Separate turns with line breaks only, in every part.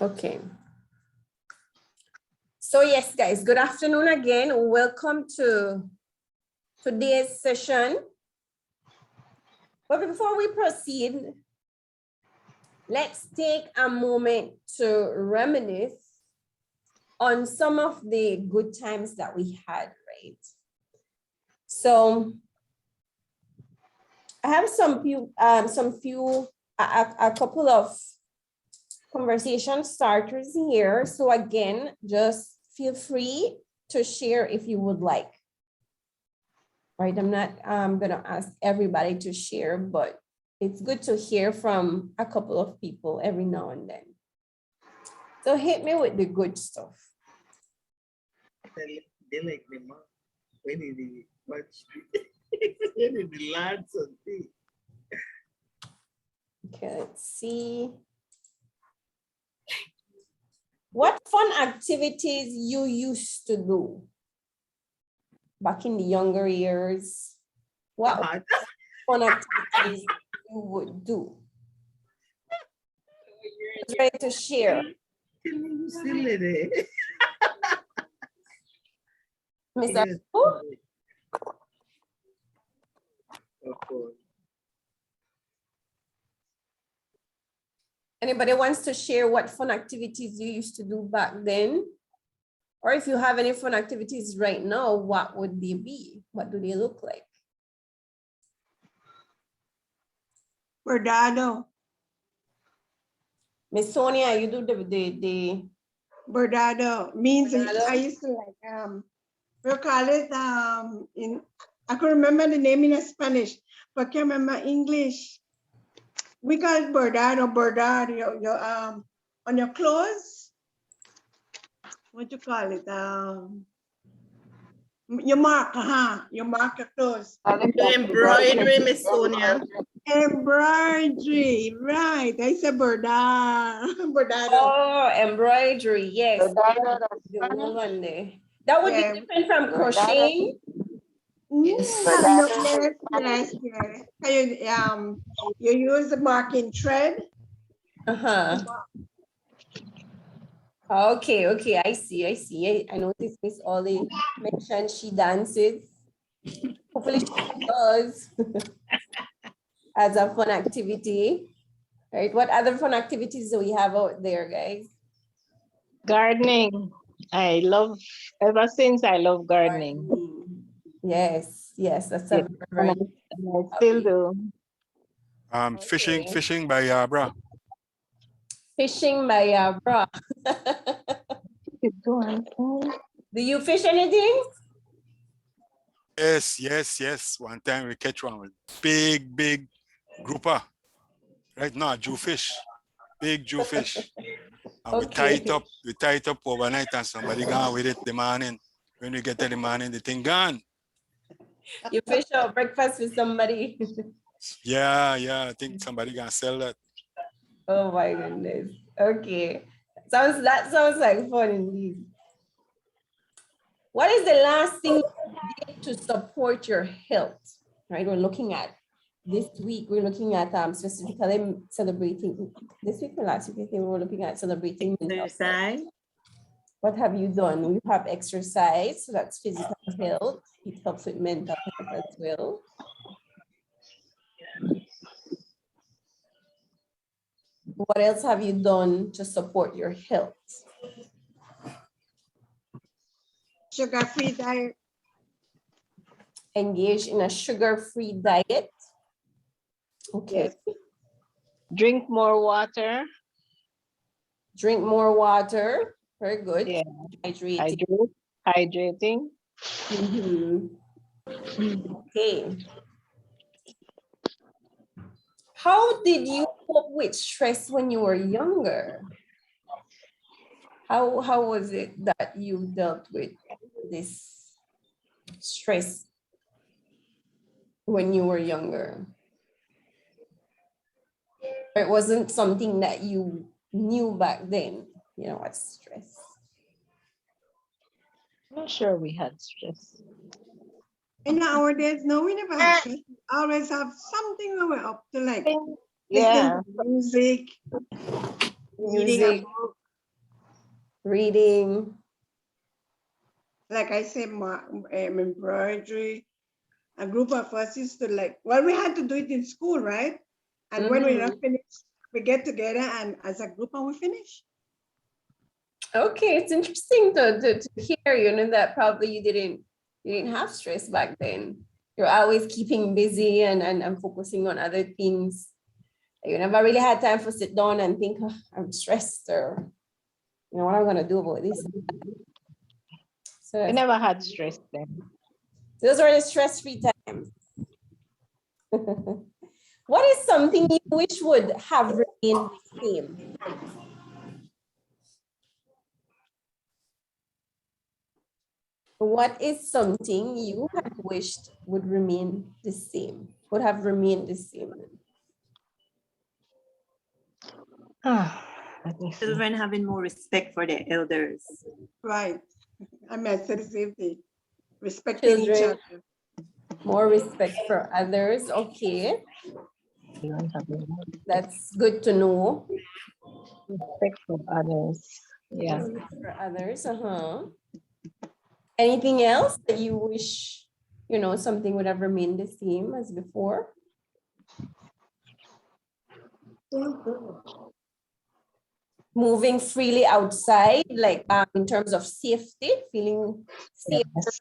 Okay. So yes, guys, good afternoon again. Welcome to today's session. But before we proceed, let's take a moment to reminisce on some of the good times that we had, right? So I have a couple of conversation starters here. So again, just feel free to share if you would like. Right, I'm not gonna ask everybody to share, but it's good to hear from a couple of people every now and then. So hit me with the good stuff.
They like the mom when they watch the lads on TV.
Okay, let's see. What fun activities you used to do back in the younger years? What fun activities you would do? Ready to share. Mr.
Yes. Of course.
Anybody wants to share what fun activities you used to do back then? Or if you have any fun activities right now, what would they be? What do they look like?
Bordado.
Miss Sonia, you do the
Bordado means
Bordado?
I used to like we'll call it I can remember the name in Spanish, but can't remember English. We call it bordado, on your clothes. What you call it? Your mark, your mark your clothes.
Embroidery, Miss Sonia.
Embroidery, right? I said bordado.
Oh, embroidery, yes. The wool on there. That would be different from crocheting.
Yes. You use the marking thread.
Okay, I see. I noticed Miss Ollie mentioned she dances. Hopefully she does as a fun activity. Right? What other fun activities do we have out there, guys?
Gardening. Ever since I love gardening.
Yes, that's
Yeah,
a very
I still do.
Fishing by bra.
Fishing by bra. Do you fish anything?
Yes. One time we catch one with big grouper. Right now, Jewfish. Big Jewfish. And we tie it up overnight and somebody gone with it the morning. When we get to the morning, the thing gone.
You fish out breakfast with somebody.
Yeah, I think somebody gonna sell that.
Oh my goodness. Okay. That sounds like fun indeed. What is the last thing you did to support your health? Right, we're looking at this week. We're looking at specifically celebrating this week or last week. I think we were looking at celebrating
exercise.
What have you done? We have exercise, so that's physical health. It helps with mental health as well. What else have you done to support your health?
Sugar-free diet.
Engage in a sugar-free diet. Okay.
Yes. Drink more water.
Drink more water. Very good.
Yeah.
Hydrating. Okay. How did you cope with stress when you were younger? How was it that you dealt with this stress when you were younger? It wasn't something that you knew back then, you know, what's stress?
I'm not sure we had stress.
In nowadays, no, we never have stress. We always have something that we're up to, like
Yeah.
listening to music, reading a book.
Reading.
Like I said, embroidery. A group of us used to like, well, we had to do it in school, right? And when we're not finished, we get together and as a group and we finish.
Okay, it's interesting to hear, you know, that probably you didn't have stress back then. You're always keeping busy and focusing on other things. You never really had time for sit down and think, "Oh, I'm stressed," or, you know, what am I gonna do about this? So
I never had stress then.
those are the stress-free times. What is something you wish would have remained the same? What is something you had wished would remain the same? Would have remained the same?
Let me see.
Children having more respect for their elders.
Right. I mean, I said the same thing. Respecting each
Children,
other.
more respect for others. Okay,
You don't have any more
that's good to know.
respect for others. Yeah.
For others, Anything else that you wish, you know, something would have remained the same as before? Moving freely outside, like in terms of safety, feeling safe,
Yes.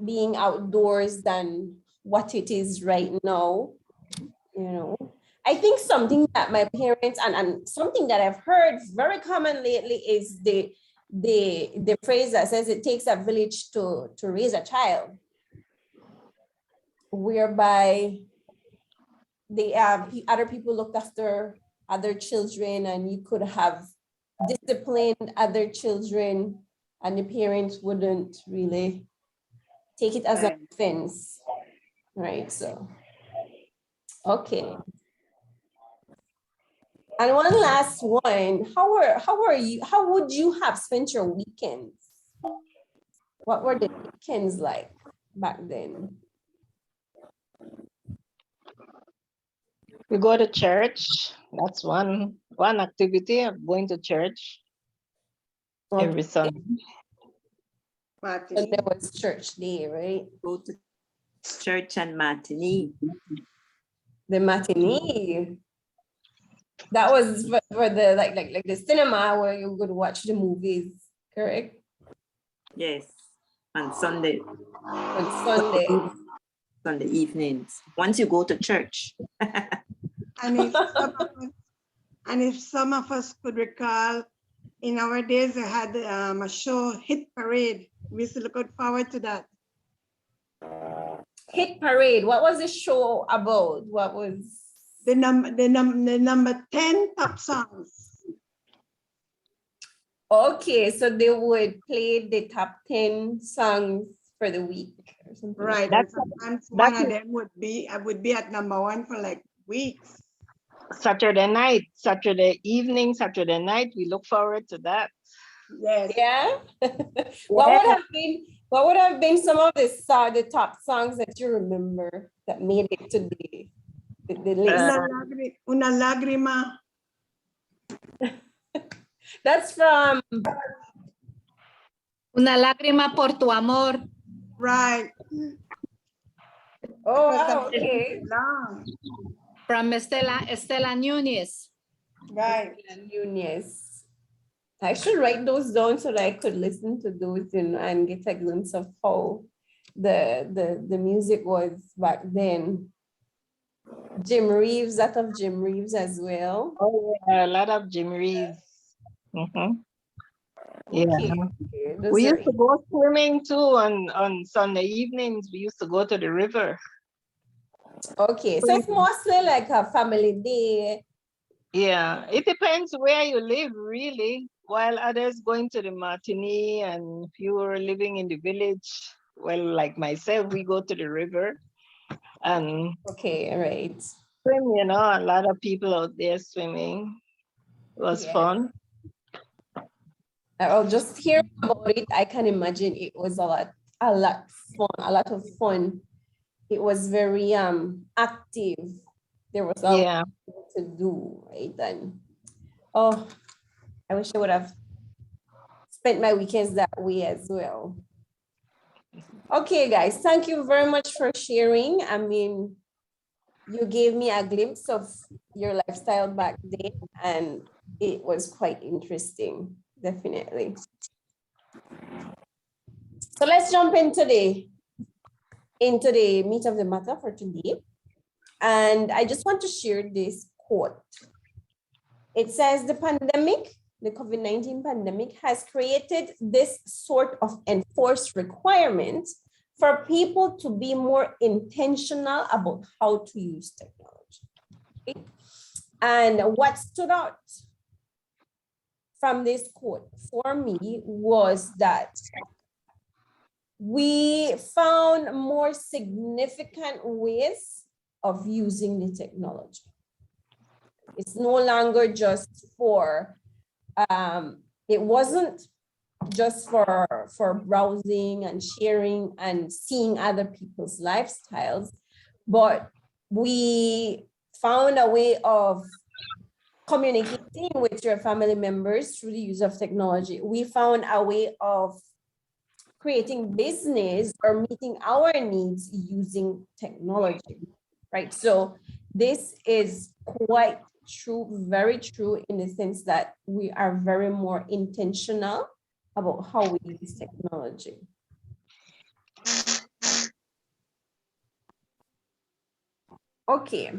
being outdoors than what it is right now. You know, I think something that my parents and something that I've heard very common lately is the phrase that says it takes a village to raise a child, whereby they other people looked after other children and you could have disciplined other children and the parents wouldn't really take it as an offense, right? So, okay. And one last one, how would you have spent your weekends? What were the weekends like back then?
We go to church. That's one activity of going to church every Sunday.
Martin.
And there was church day, right?
Go to church and matinee.
The matinee. That was for the like the cinema where you could watch the movies, correct?
Yes, on Sunday,
On Sunday.
Sunday evenings. Once you go to church.
And if some of us could recall, in our days, they had a show, Hit Parade. We used to look forward to that.
Hit Parade. What was the show about? What was
The number 10 top songs.
okay? So they would play the top 10 songs for the week or something.
Right.
That's-
Sometimes one
that's-
of them would be at number 1 for like weeks.
Saturday night, Saturday evening, Saturday night. We look forward to that.
Yes.
Yeah. What would have been some of the top songs that you remember that made it to the list?
Una lágrima.
That's from
Una lágrima por tu amor.
Right.
oh
Because
wow,
the-
okay.
Long.
From Estela Núñez.
Right.
Nunez. I should write those down so that I could listen to those, you know, and get a glimpse of how the music was back then. Jim Reeves, that of Jim Reeves as well.
Oh, yeah, a lot of Jim Reeves. Mhm. Yeah.
Okay, those
We
are-
used to go swimming too on Sunday evenings. We used to go to the river.
okay, so it's mostly like a family day.
Yeah, it depends where you live, really. While others going to the matinee, and if you were living in the village, well, like myself, we go to the river and
Okay, all right.
swim. You know, a lot of people out there swimming. It was
Yeah.
fun.
I'll just hear about it. I can imagine it was a lot of fun. It was very active. There was a lot
Yeah.
to do, right? And oh, I wish I would have spent my weekends that way as well. Okay, guys, thank you very much for sharing. I mean, you gave me a glimpse of your lifestyle back then, and it was quite interesting, definitely. So let's jump into the meat of the matter for today. And I just want to share this quote. It says the pandemic, the COVID-19 pandemic, has created this sort of enforced requirement for people to be more intentional about how to use technology. Okay? And what stood out from this quote for me was that we found more significant ways of using the technology. It's no longer just for, it wasn't just for browsing and sharing and seeing other people's lifestyles, but we found a way of communicating with your family members through the use of technology. We found a way of creating business or meeting our needs using technology, right? So this is quite true, very true, in the sense that we are very more intentional about how we use technology. Okay.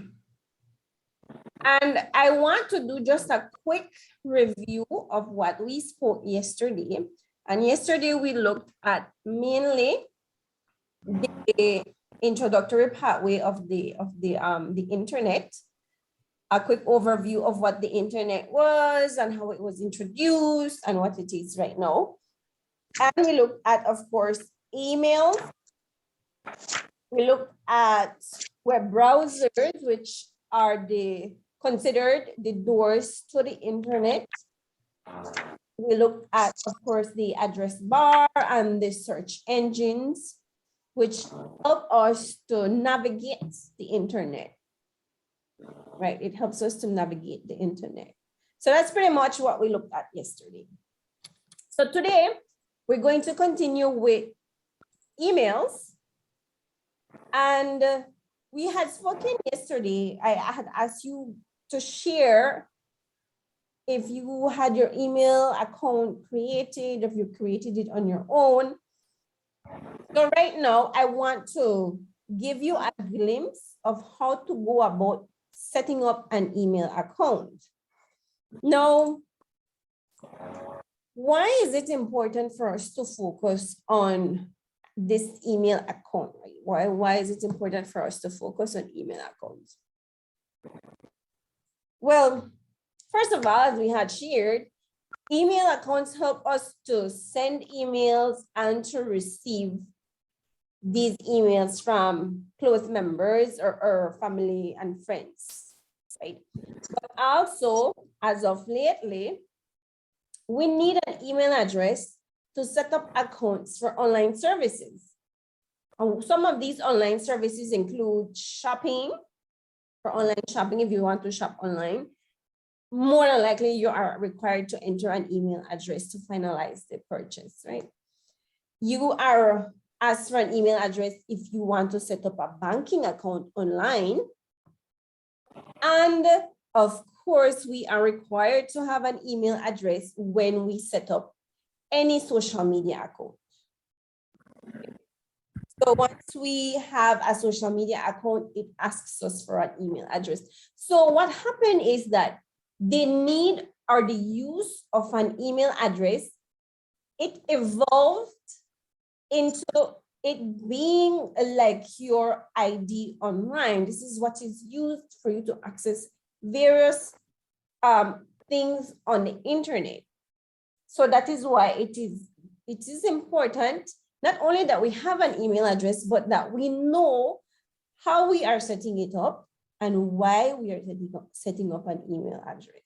And I want to do just a quick review of what we spoke yesterday. And yesterday we looked at mainly the introductory pathway of the internet, a quick overview of what the internet was and how it was introduced and what it is right now. And we looked at, of course, email. We looked at web browsers, which are considered the doors to the internet. We looked at, of course, the address bar and the search engines, which help us to navigate the internet, right? It helps us to navigate the internet. So that's pretty much what we looked at yesterday. So today, we're going to continue with emails. And we had spoken yesterday, I had asked you to share if you had your email account created, if you created it on your own. So right now, I want to give you a glimpse of how to go about setting up an email account. Now, why is it important for us to focus on this email account? Why is it important for us to focus on email accounts? Well, first of all, as we had shared, email accounts help us to send emails and to receive these emails from close members or family and friends, right? But also, as of lately, we need an email address to set up accounts for online services. Some of these online services include shopping, for online shopping if you want to shop online. More than likely, you are required to enter an email address to finalize the purchase, right? You are asked for an email address if you want to set up a banking account online. And of course, we are required to have an email address when we set up any social media account. So once we have a social media account, it asks us for an email address. So what happened is that the need or the use of an email address, it evolved into it being like your ID online. This is what is used for you to access various things on the internet. So that is why it is important, not only that we have an email address, but that we know how we are setting it up and why we are setting up an email address,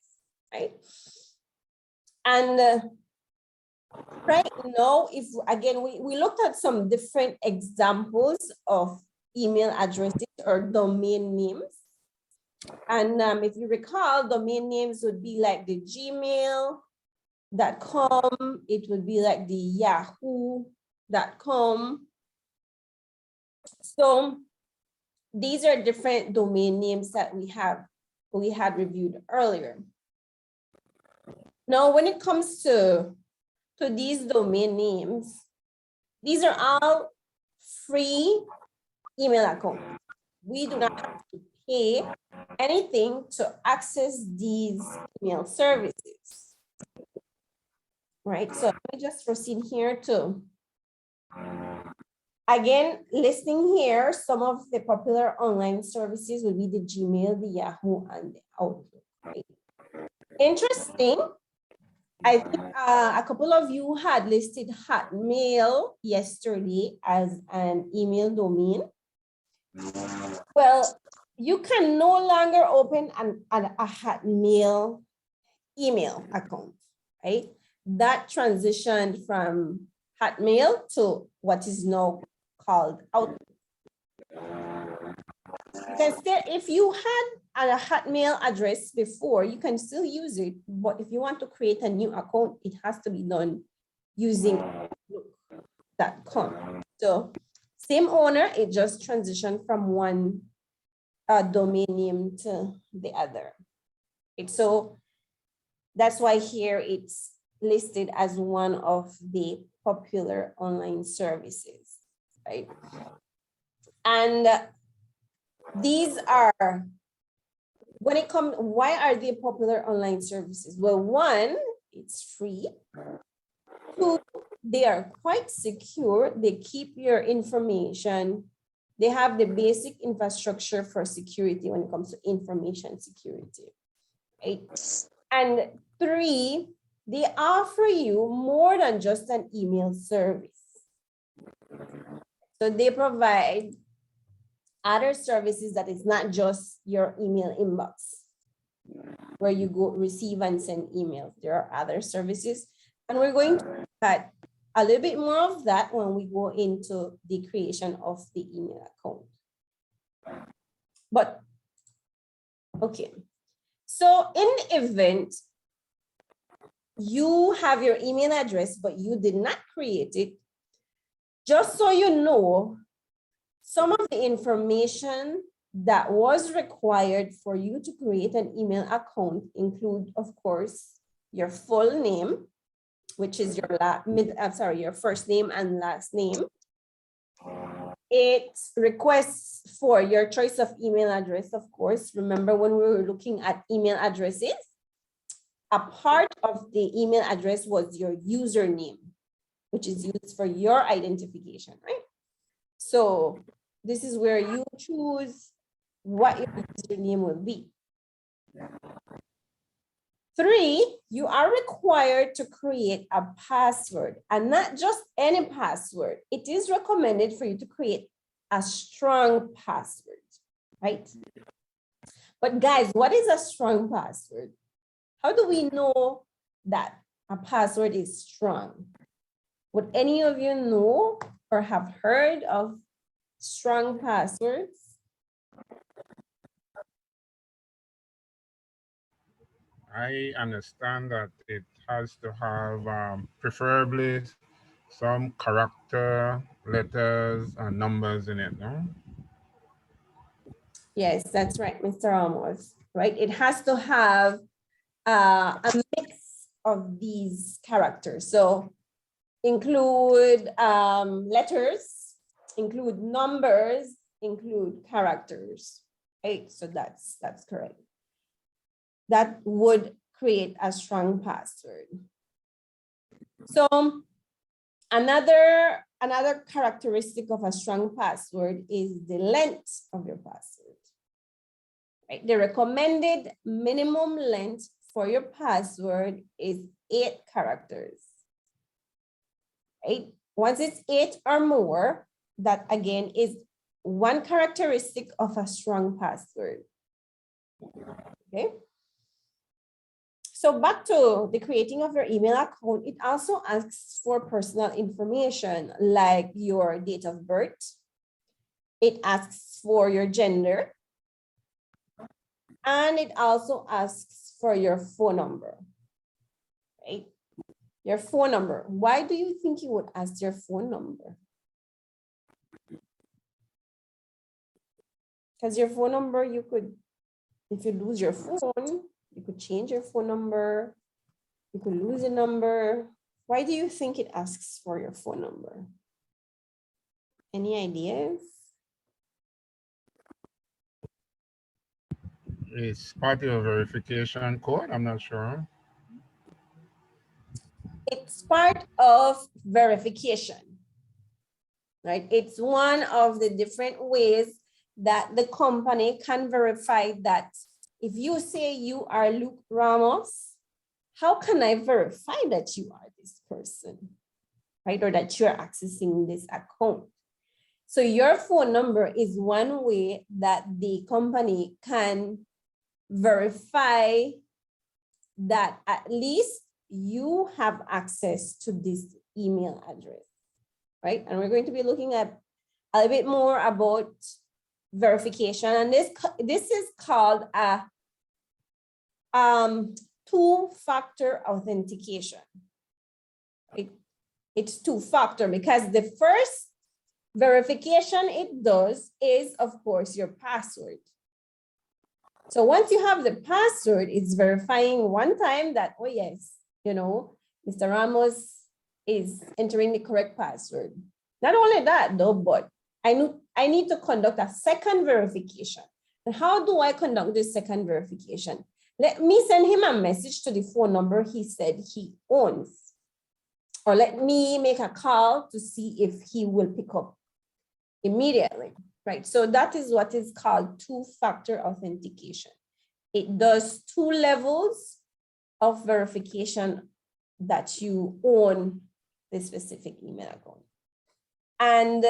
right? And right now, if again, we looked at some different examples of email addresses or domain names. And if you recall, domain names would be like the Gmail, it would be like the yahoo.com. So these are different domain names that we had reviewed earlier. Now, when it comes to these domain names, these are all free email accounts. We do not have to pay anything to access these email services. Right, so let me just proceed here too. Again, listing here, some of the popular online services will be the Gmail, the Yahoo, and the Outlook. Right? Interesting. I think a couple of you had listed Hotmail yesterday as an email domain. Well, you can no longer open a Hotmail email account, right? That transitioned from Hotmail to what is now called Outlook. You can still, if you had a Hotmail address before, you can still use it, but if you want to create a new account, it has to be done using Outlook.com. So same owner, it just transitioned from one domain name to the other. So that's why here it's listed as one of the popular online services, right? And these are, when it comes, why are they popular online services? Well, one, it's free. Two, they are quite secure. They keep your information. They have the basic infrastructure for security when it comes to information security, right? And three, they offer you more than just an email service. So they provide other services that is not just your email inbox, where you go receive and send emails. There are other services. And we're going to look at a little bit more of that when we go into the creation of the email account. But, okay. So in the event you have your email address, but you did not create it, just so you know, some of the information that was required for you to create an email account include, of course, your full name, which is your first name and last name. It requests for your choice of email address, of course. Remember when we were looking at email addresses, a part of the email address was your username, which is used for your identification, right? So this is where you choose what your username will be. 3, you are required to create a password, and not just any password. It is recommended for you to create a strong password, right? But guys, what is a strong password? How do we know that a password is strong? Would any of you know or have heard of strong passwords?
I understand that it has to have preferably some character, letters, and numbers in it, no?
Yes, that's right, Mr. Ramos, right? It has to have a mix of these characters. So include letters, include numbers, include characters, right? So that's correct. That would create a strong password. So another characteristic of a strong password is the length of your password. Right? The recommended minimum length for your password is 8 characters. Right? Once it's 8 or more, that again is one characteristic of a strong password. Okay. So back to the creating of your email account, it also asks for personal information like your date of birth. It asks for your gender. And it also asks for your phone number, right? Your phone number. Why do you think you would ask your phone number? Because your phone number, you could, if you lose your phone, you could change your phone number. You could lose a number. Why do you think it asks for your phone number? Any ideas?
It's part of a verification code. I'm not sure.
It's part of verification, right? It's one of the different ways that the company can verify that if you say you are Luke Ramos, how can I verify that you are this person, right? Or that you're accessing this account. So your phone number is one way that the company can verify that at least you have access to this email address, right? And we're going to be looking at a little bit more about verification. And this is called a two-factor authentication. It's two-factor because the first verification it does is, of course, your password. So once you have the password, it's verifying one time that, oh yes, you know, Mr. Ramos is entering the correct password. Not only that though, but I need to conduct a second verification. And how do I conduct this second verification? Let me send him a message to the phone number he said he owns. Or let me make a call to see if he will pick up immediately, right? So that is what is called two-factor authentication. It does two levels of verification that you own the specific email account. And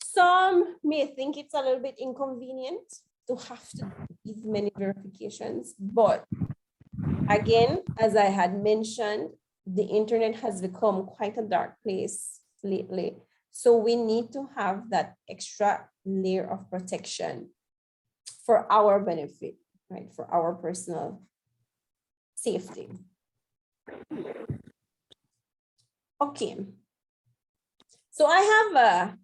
some may think it's a little bit inconvenient to have to do these many verifications, but again, as I had mentioned, the internet has become quite a dark place lately. So we need to have that extra layer of protection for our benefit, right? For our personal safety. Okay. So I have a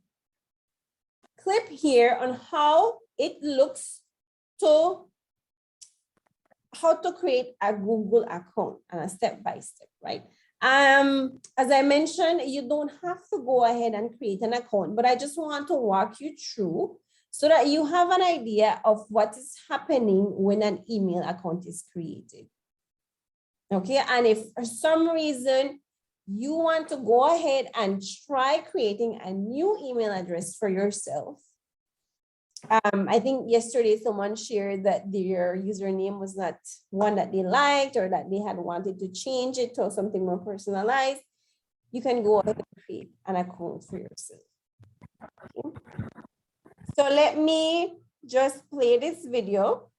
clip here on how it looks to how to create a Google account and a step-by-step, right? As I mentioned, you don't have to go ahead and create an account, but I just want to walk you through so that you have an idea of what is happening when an email account is created. Okay, and if for some reason you want to go ahead and try creating a new email address for yourself, I think yesterday someone shared that their username was not one that they liked or that they had wanted to change it to something more personalized. You can go ahead and create an account for yourself. Okay. So let me just play this video.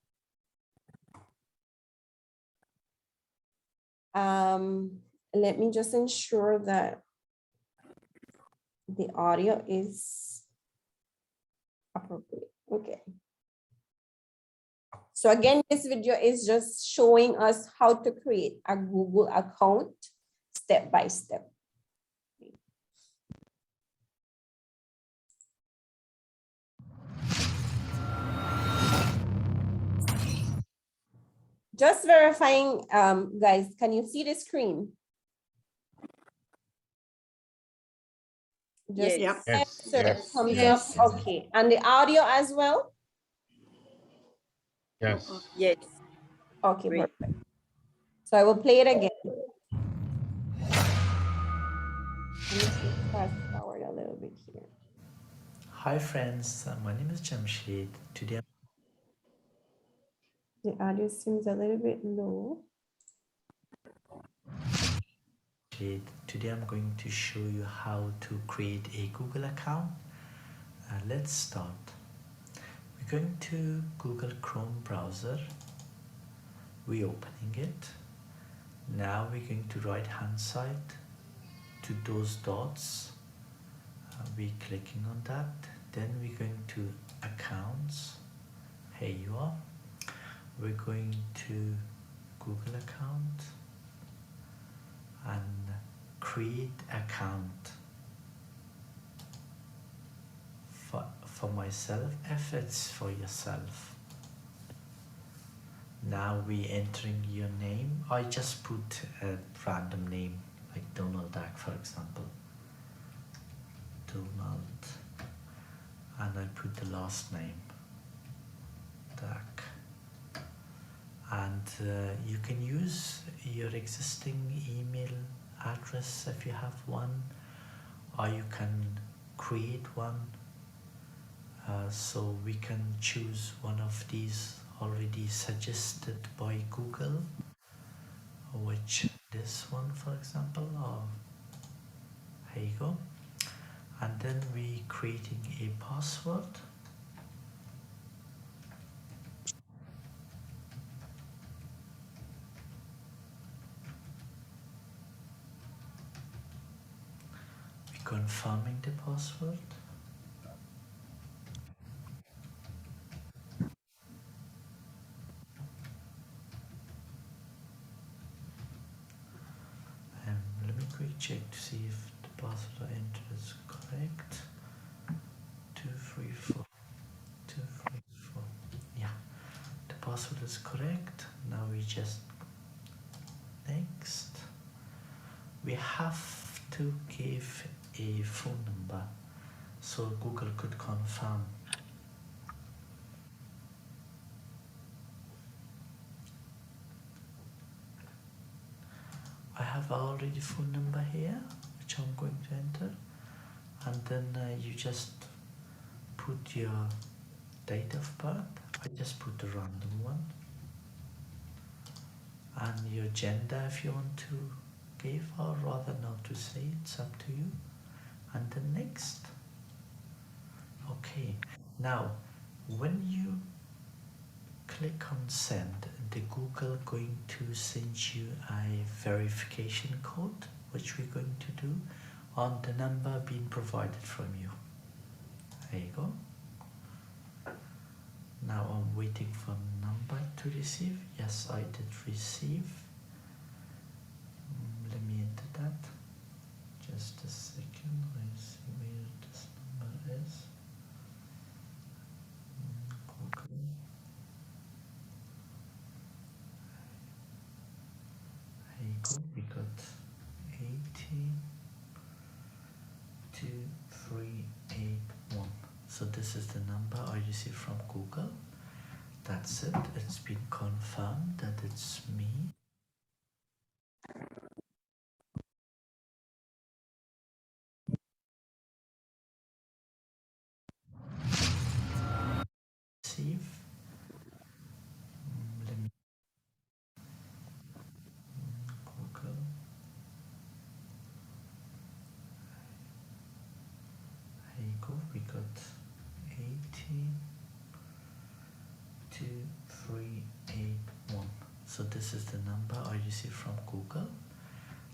Let me just ensure that the audio is appropriate. Okay. So again, this video is just showing us how to create a Google account step by step. Just verifying, guys, can you see the screen? Just
Yes.
Yes,
so it
yes,
comes
yes.
up. Okay, and the audio as well?
yes.
Yes.
Okay,
Great.
perfect. So I will play it again. Let me just fast forward a little bit here.
Hi friends, my name is Jamshed.
The audio seems a little bit low.
Today I'm going to show you how to create a Google account. Let's start. We're going to Google Chrome browser. We're opening it. Now we're going to right hand side to those dots. We're clicking on that. Then we're going to accounts. Here you are. We're going to Google account. and create account for myself if it's for yourself. Now we entering your name. I just put a random name like Donald Duck, for example. Donald, and I put the last name Duck. And you can use your existing email address if you have one, or you can create one. So we can choose one of these already suggested by Google, which this one, for example, or here you go. And then we creating a password. We confirming the password. Let me quick check to see if the password I entered is correct. 234 234. Yeah, the password is correct. Now we just next. We have to give a phone number so Google could confirm. I have already phone number here, which I'm going to enter, and then you just put your date of birth. I just put a random one, and your gender if you want to give, or rather not to say, it's up to you. And then next. Okay, now when you click on send, the Google going to send you a verification code, which we're going to do on the number being provided from you. There you go. Now I'm waiting for number to receive. Yes, I did receive. Let me enter that. Just a second. I see where this number is. Google. There you go. We got 82381. So this is the number I received from Google. That's it. It's been confirmed that it's me. Receive. Let me Google. Here you go. We got 82381. So this is the number I received from Google.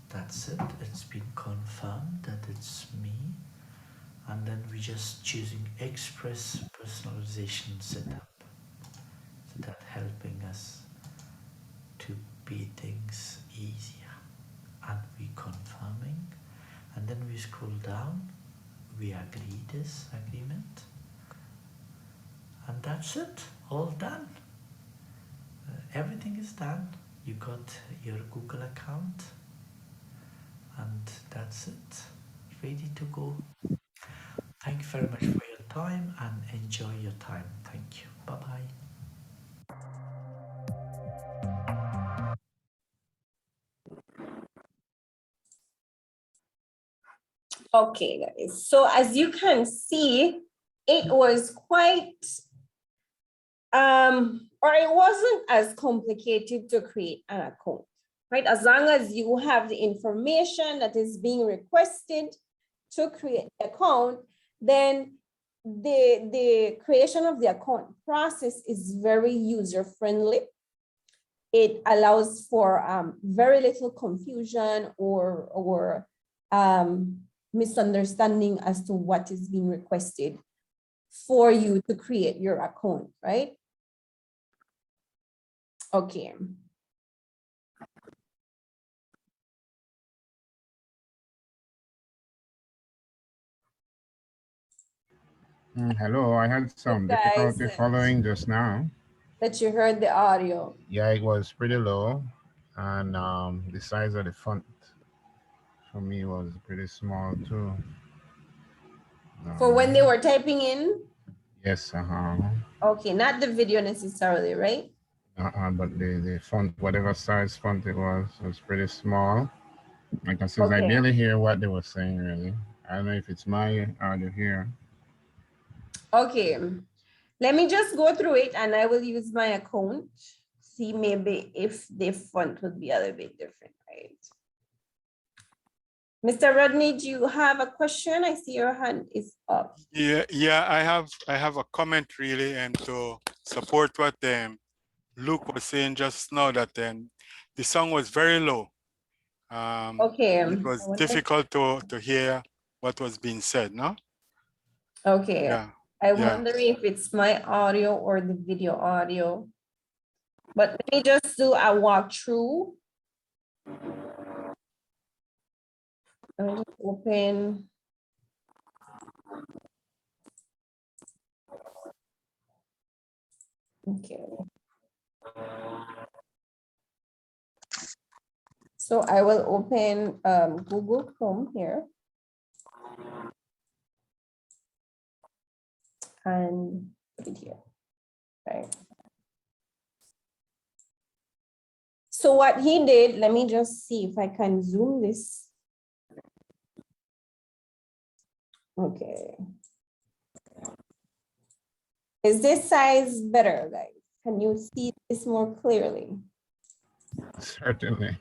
That's it. It's been confirmed that it's me. And then we just choosing express personalization setup. So that helping us to be things easier. And we confirming. And then we scroll down. We agree this agreement. And that's it. All done. Everything is done. You got your Google account. And that's it. Ready to go. Thank you very much for your time and enjoy your time. Thank you. Bye-bye.
Okay, guys. So as you can see, it was quite, or it wasn't as complicated to create an account, right? As long as you have the information that is being requested to create the account, then the creation of the account process is very user-friendly. It allows for very little confusion or misunderstanding as to what is being requested for you to create your account, right? Okay.
Hello, I had some
guys
difficulty following just now.
that you heard the audio.
Yeah, it was pretty low, and the size of the font for me was pretty small too.
For when they were typing in?
Yes,
Okay, not the video necessarily, right?
but the font, whatever size font it was pretty small. Like I said, I
Okay.
barely hear what they were saying really. I don't know if it's my audio here.
Okay, let me just go through it and I will use my account. See maybe if the font would be a little bit different, right? Mr. Rodney, do you have a question? I see your hand is up.
Yeah, I have a comment really, and to support what Luke was saying just now, that the song was very low.
Okay.
It was difficult to hear what was being said, no?
Okay.
Yeah.
I
Yeah.
wonder if it's my audio or the video audio. But let me just do a walkthrough. Let me just open. Okay. So I will open Google Chrome here. And put it here, right? So what he did, let me just see if I can zoom this. Okay. Is this size better, guys? Can you see this more clearly?
Certainly.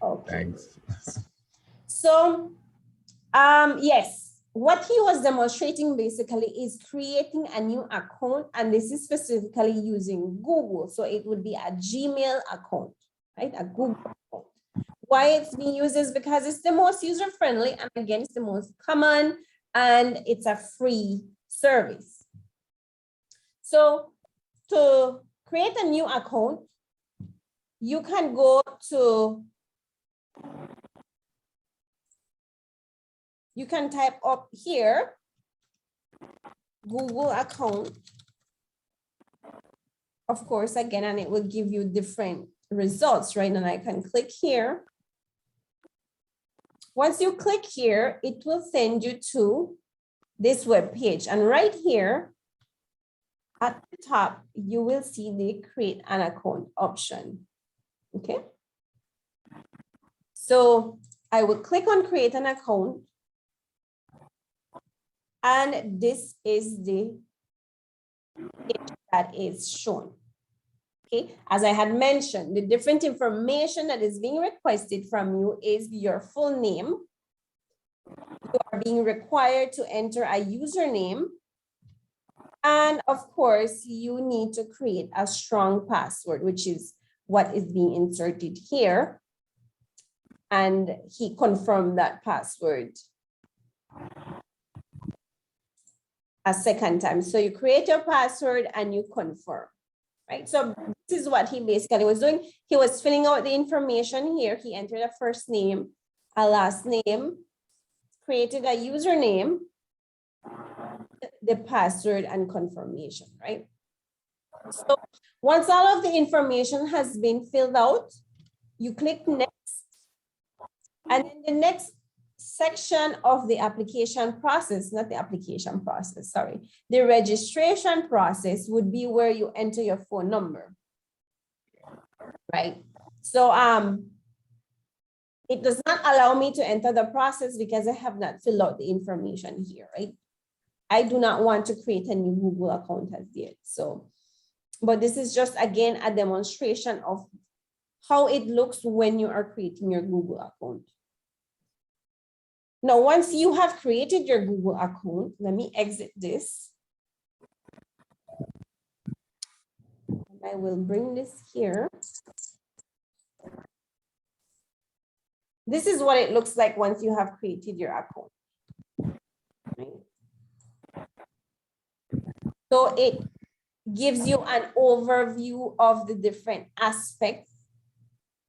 Okay.
Thanks.
So, yes, what he was demonstrating basically is creating a new account, and this is specifically using Google. So it would be a Gmail account, right? A Google account. Why it's being used is because it's the most user-friendly, and again, it's the most common, and it's a free service. So to create a new account, you can go to, you can type up here, Google account, of course, again, and it will give you different results, right? And I can click here. Once you click here, it will send you to this web page. And right here at the top, you will see the create an account option. Okay. So I will click on create an account. And this is the page that is shown. Okay, as I had mentioned, the different information that is being requested from you is your full name. You are being required to enter a username. And of course, you need to create a strong password, which is what is being inserted here. And he confirmed that password a second time. So you create your password and you confirm, right? So this is what he basically was doing. He was filling out the information here. He entered a first name, a last name, created a username, the password and confirmation, right? So once all of the information has been filled out, you click next. And in the next section of the application process, not the application process, sorry, the registration process would be where you enter your phone number, right? So it does not allow me to enter the process because I have not filled out the information here, right? I do not want to create a new Google account as yet. So, but this is just, again, a demonstration of how it looks when you are creating your Google account. Now, once you have created your Google account, let me exit this. And I will bring this here. This is what it looks like once you have created your account. Right? So it gives you an overview of the different aspects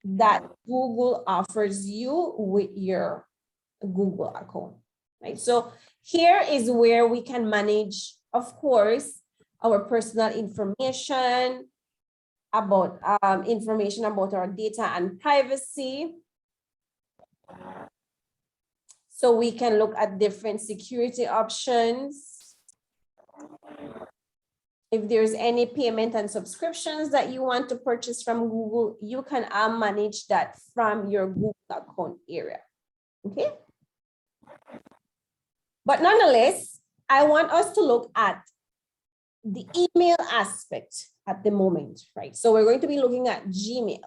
that Google offers you with your Google account, right? So Here is where we can manage, of course, our personal information, about information about our data and privacy. So we can look at different security options. If there's any payment and subscriptions that you want to purchase from Google, you can manage that from your Google account area, okay? But nonetheless, I want us to look at the email aspect at the moment, right? So we're going to be looking at Gmail,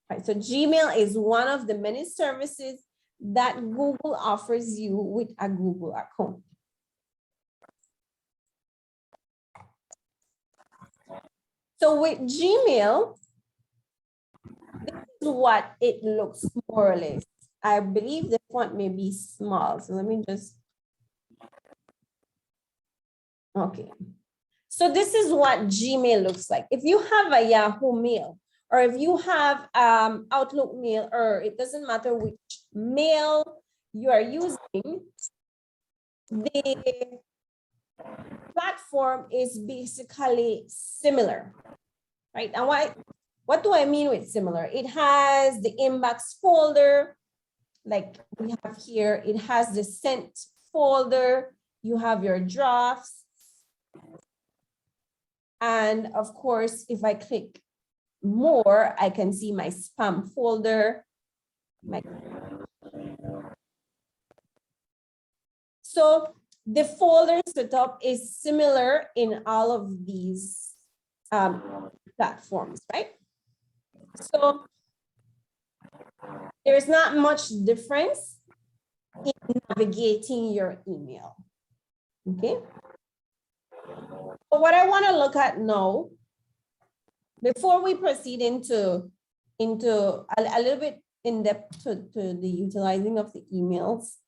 right? So Gmail is one of the many services that Google offers you with a Google account. So with Gmail, this is what it looks more or less. I believe the font may be small, so let me just, okay. So this is what Gmail looks like. If you have a Yahoo Mail, or if you have Outlook Mail, or it doesn't matter which mail you are using, the platform is basically similar, right? And what do I mean with similar? It has the inbox folder, like we have here. It has the sent folder. You have your drafts. And of course, if I click more, I can see my spam folder. So the folder setup is similar in all of these platforms, right? So there's not much difference in navigating your email, okay? But what I want to look at now, before we proceed into a little bit in depth to the utilizing of the emails,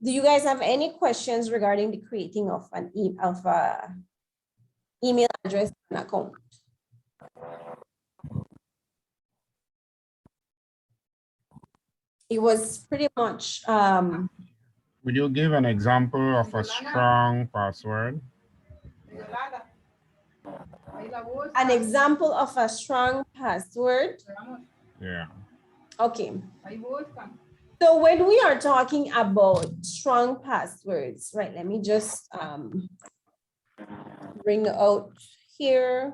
do you guys have any questions regarding the creating of an email address and account? It was pretty much.
Would you give an example of a strong password?
An example of a strong password?
Yeah.
Okay. So when we are talking about strong passwords, right, let me just bring out here.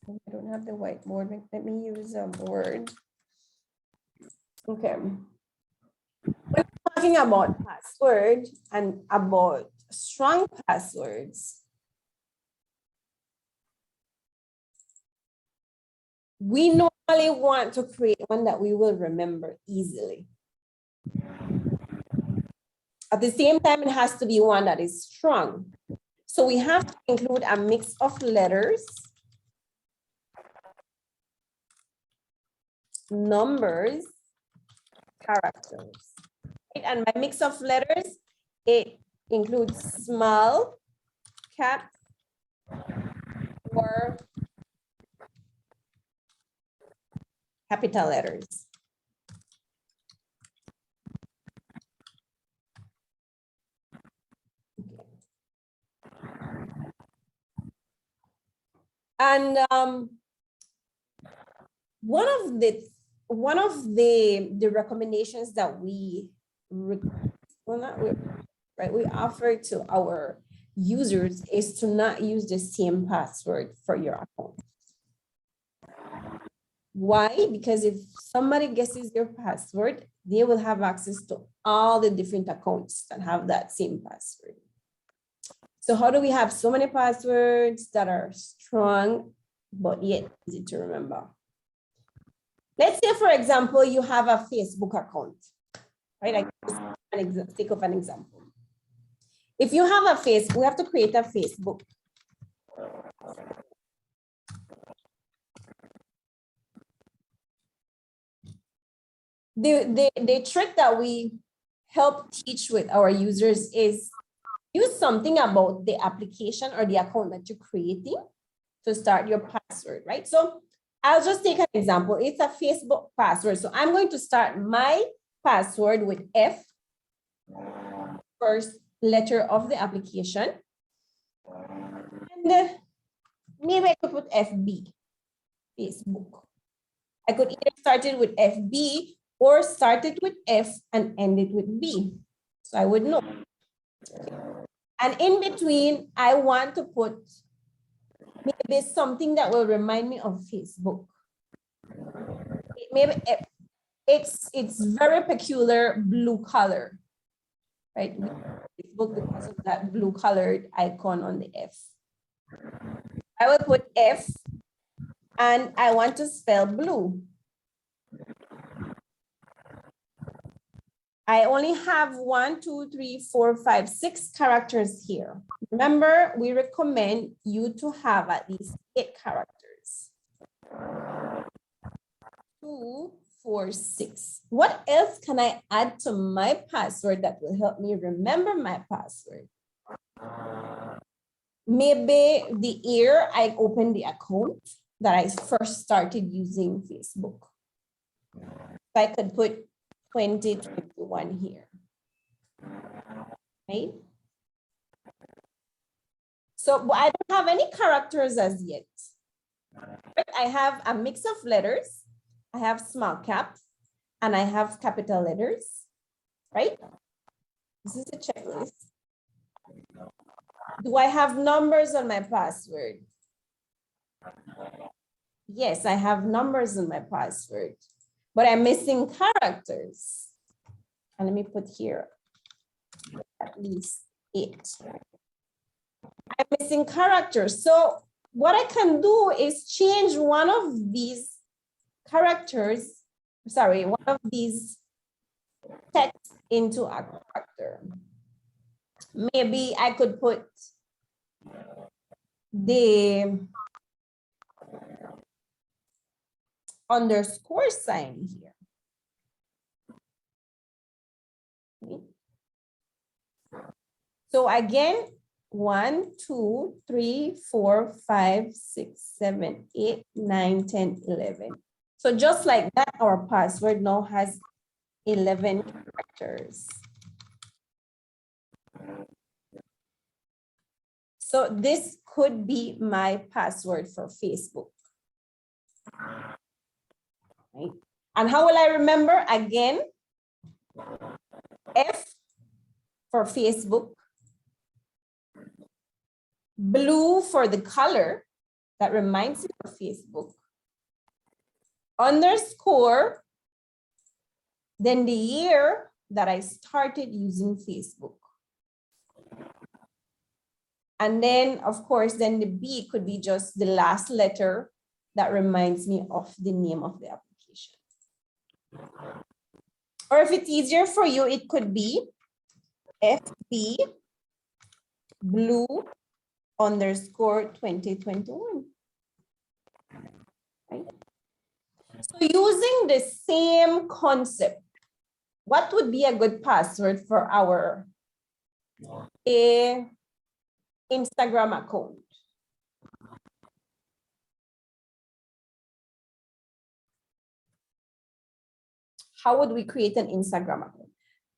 I don't have the whiteboard. Let me use a board. Okay. When we're talking about password and about strong passwords, we normally want to create one that we will remember easily. At the same time, it has to be one that is strong. So we have to include a mix of letters, numbers, characters. And by mix of letters, it includes small, cap, or capital letters. And one of the recommendations that we offer to our users is to not use the same password for your account. Why? Because if somebody guesses your password, they will have access to all the different accounts that have that same password. So how do we have so many passwords that are strong, but yet easy to remember? Let's say, for example, you have a Facebook account, right? Think of an example. If you have a Facebook, we have to create a Facebook. The trick that we help teach with our users is use something about the application or the account that you're creating to start your password, right? So I'll just take an example. It's a Facebook password. So I'm going to start my password with F, first letter of the application. And then maybe I could put FB, Facebook. I could either start it with FB or start it with F and end it with B. So I would know. And in between, I want to put maybe something that will remind me of Facebook. Maybe it's very peculiar blue color, right? Facebook because of that blue colored icon on the F. I will put F and I want to spell blue. I only have 1, 2, 3, 4, 5, 6 characters here. Remember, we recommend you to have at least 8 characters. 2, 4, 6. What else can I add to my password that will help me remember my password? Maybe the year I opened the account that I first started using Facebook. So I could put 2021 here, right? So I don't have any characters as yet. But I have a mix of letters. I have small caps and I have capital letters, right? This is a checklist. Do I have numbers on my password? Yes, I have numbers on my password, but I'm missing characters. And let me put here at least 8. I'm missing characters. So what I can do is change one of these characters, sorry, one of these text into a character. Maybe I could put the underscore sign here. Okay. So again, 1, 2, 3, 4, 5, 6, 7, 8, 9, 10, 11. So just like that, our password now has 11 characters. So this could be my password for Facebook. Right? And how will I remember? Again, F for Facebook, blue for the color that reminds me of Facebook, underscore, then the year that I started using Facebook. And then, of course, then the B could be just the last letter that reminds me of the name of the application. Or if it's easier for you, it could be FB blue underscore 2021. Right? So using the same concept, what would be a good password for our Instagram account? How would we create an Instagram account?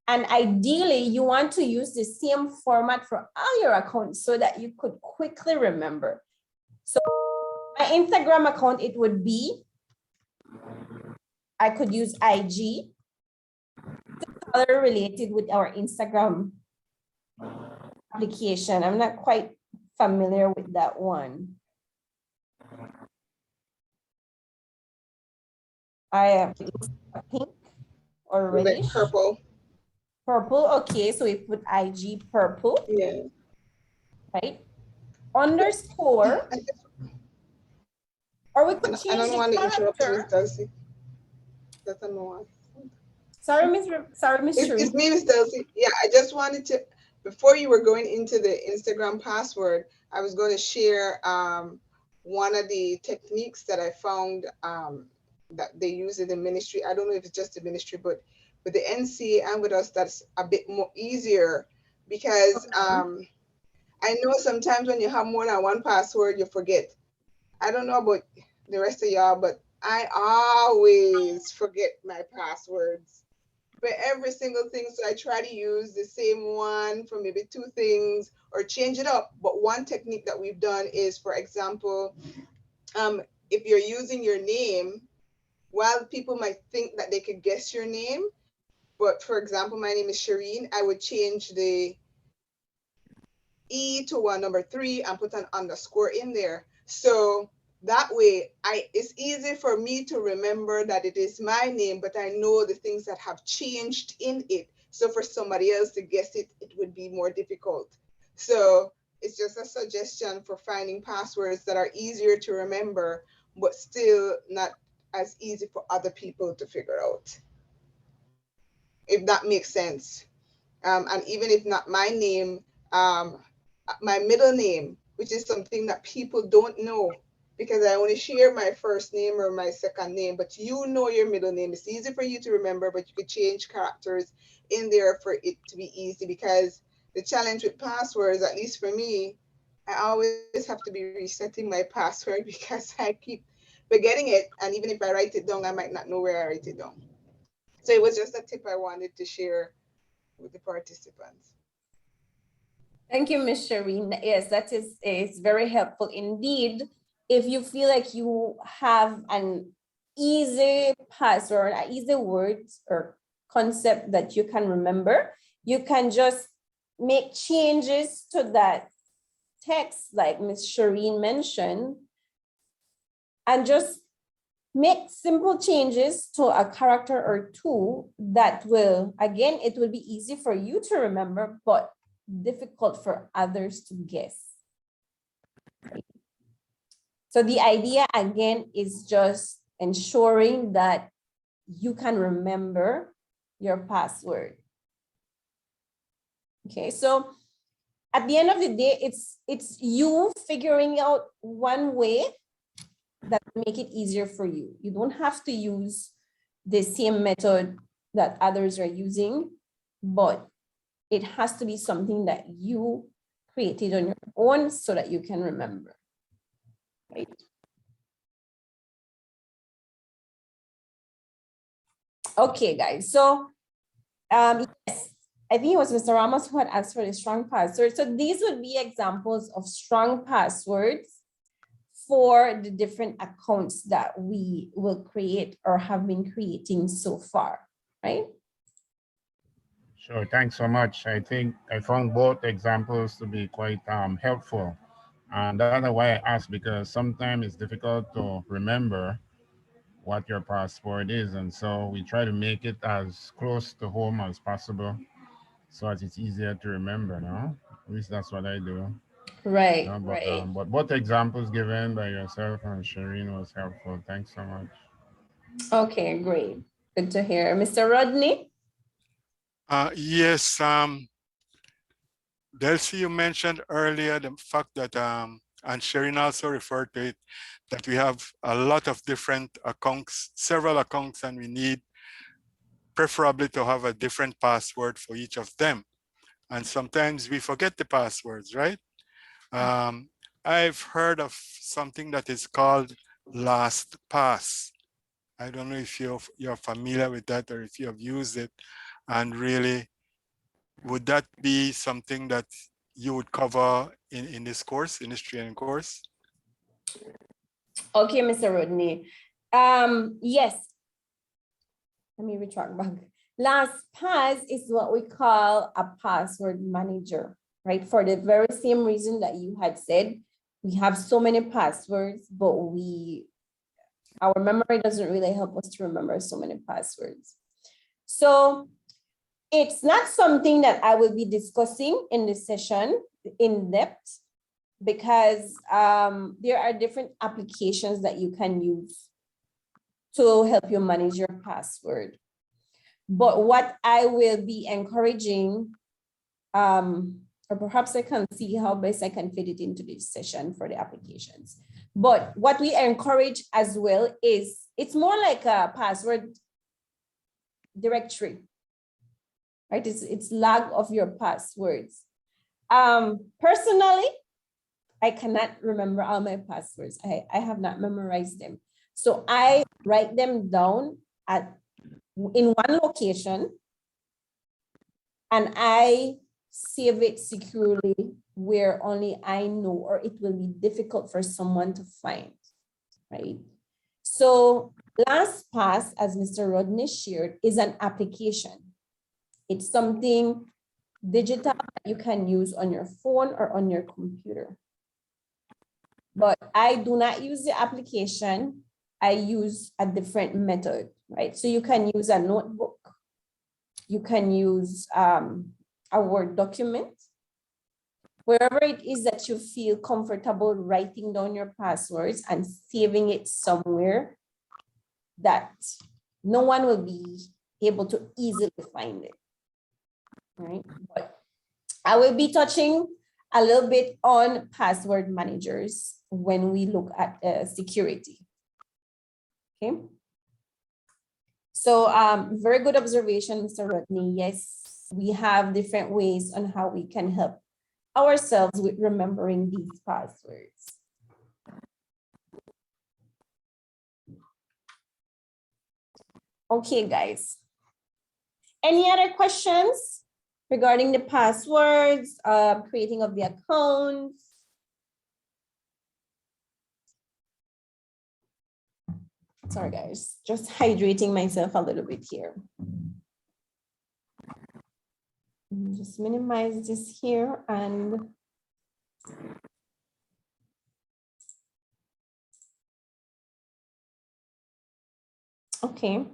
And ideally, you want to use the same format for all your accounts so that you could quickly remember. So my Instagram account, it would be, I could use IG, color related with our Instagram application. I'm not quite familiar with that one. I have pink or reddish.
Like purple.
Purple, okay, so we put IG purple.
Yeah.
Right? Underscore. Or we could change
I don't want to interrupt you, Ms.
character.
Dulcie. That's a no.
Sorry, Miss Sheree.
It's me, Ms. Dulcie. Yeah, I just wanted to, before you were going into the Instagram password, I was going to share one of the techniques that I found that they use in the ministry. I don't know if it's just the ministry, but
with the NC and with us, that's a bit more easier because I know sometimes when you have more than one password, you forget. I don't know about the rest of y'all, but I always forget my passwords for every single thing. So I try to use the same one for maybe 2 things or change it up. But one technique that we've done is, for example, if you're using your name, while people might think that they could guess your name, but for example, my name is Shireen, I would change the E to a number 3 and put an underscore in there. So that way it's easy for me to remember that it is my name, but I know the things that have changed in it. So for somebody else to guess it, it would be more difficult. So it's just a suggestion for finding passwords that are easier to remember, but still not as easy for other people to figure out, if that makes sense. And even if not my name, my middle name, which is something that people don't know because I only share my first name or my second name, but you know your middle name. It's easy for you to remember, but you could change characters in there for it to be easy, because the challenge with passwords, at least for me, I always have to be resetting my password because I keep forgetting it. And even if I write it down, I might not know where I write it down. So it was just a tip I wanted to share with the participants.
Thank you, Ms. Shireen. Yes, that is very helpful indeed. If you feel like you have an easy password, an easy word or concept that you can remember, you can just make changes to that text like Ms. Shireen mentioned, and just make simple changes to a character or 2 that will, again, it will be easy for you to remember, but difficult for others to guess. So the idea, again, is just ensuring that you can remember your password. Okay, so at the end of the day, it's you figuring out one way that will make it easier for you. You don't have to use the same method that others are using, but it has to be something that you created on your own so that you can remember, right? Okay, guys, so yes, I think it was Mr. Ramos who had asked for the strong password. So these would be examples of strong passwords for the different accounts that we will create or have been creating so far, right?
Sure, thanks so much. I think I found both examples to be quite helpful. And that's why I asked, because sometimes it's difficult to remember what your password is. And so we try to make it as close to home as possible so as it's easier to remember, no? At least that's what I do.
Right,
No,
right.
but both examples given by yourself and Shireen was helpful. Thanks so much.
Okay, great. Good to hear. Mr. Rodney?
Yes, Delcy, you mentioned earlier the fact that, and Sharon also referred to it, that we have a lot of different accounts, several accounts, and we need preferably to have a different password for each of them. And sometimes we forget the passwords, right? I've heard of something that is called LastPass. I don't know if you're familiar with that or if you have used it. And really, would that be something that you would cover in this course, in this training course?
Okay, Mr. Rodney. Yes. Let me retract back. LastPass is what we call a password manager, right? For the very same reason that you had said, we have so many passwords, but our memory doesn't really help us to remember so many passwords. So it's not something that I will be discussing in this session in depth, because there are different applications that you can use to help you manage your password. But what I will be encouraging, or perhaps I can see how best I can fit it into this session for the applications. But what we encourage as well is, it's more like a password directory, right? It's lag of your passwords. Personally, I cannot remember all my passwords. I have not memorized them. So I write them down in one location, and I save it securely where only I know, or it will be difficult for someone to find, right? So LastPass, as Mr. Rodney shared, is an application. It's something digital that you can use on your phone or on your computer. But I do not use the application. I use a different method, right? So you can use a notebook. You can use a Word document. Wherever it is that you feel comfortable writing down your passwords and saving it somewhere that no one will be able to easily find it, right? But I will be touching a little bit on password managers when we look at security, okay? So very good observation, Mr. Rodney. Yes, we have different ways on how we can help ourselves with remembering these passwords. Okay, guys. Any other questions regarding the passwords, creating of the accounts? Sorry, guys, just hydrating myself a little bit here. Just minimize this here and okay.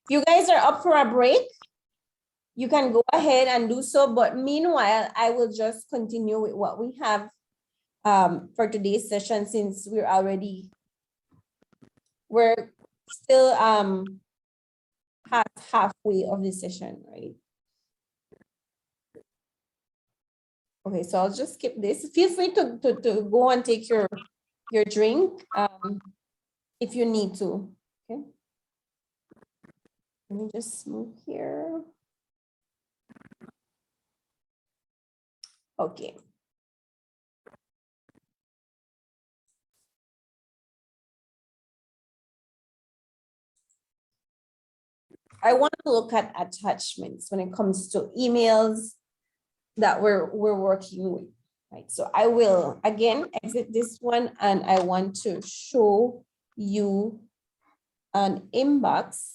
You guys are up for a break? You can go ahead and do so, but meanwhile, I will just continue with what we have for today's session, since we're still past halfway of the session, right? Okay, so I'll just skip this. Feel free to go and take your drink if you need to, okay? Let me just move here. Okay. I want to look at attachments when it comes to emails that we're working with, right? So I will again exit this one, and I want to show you an inbox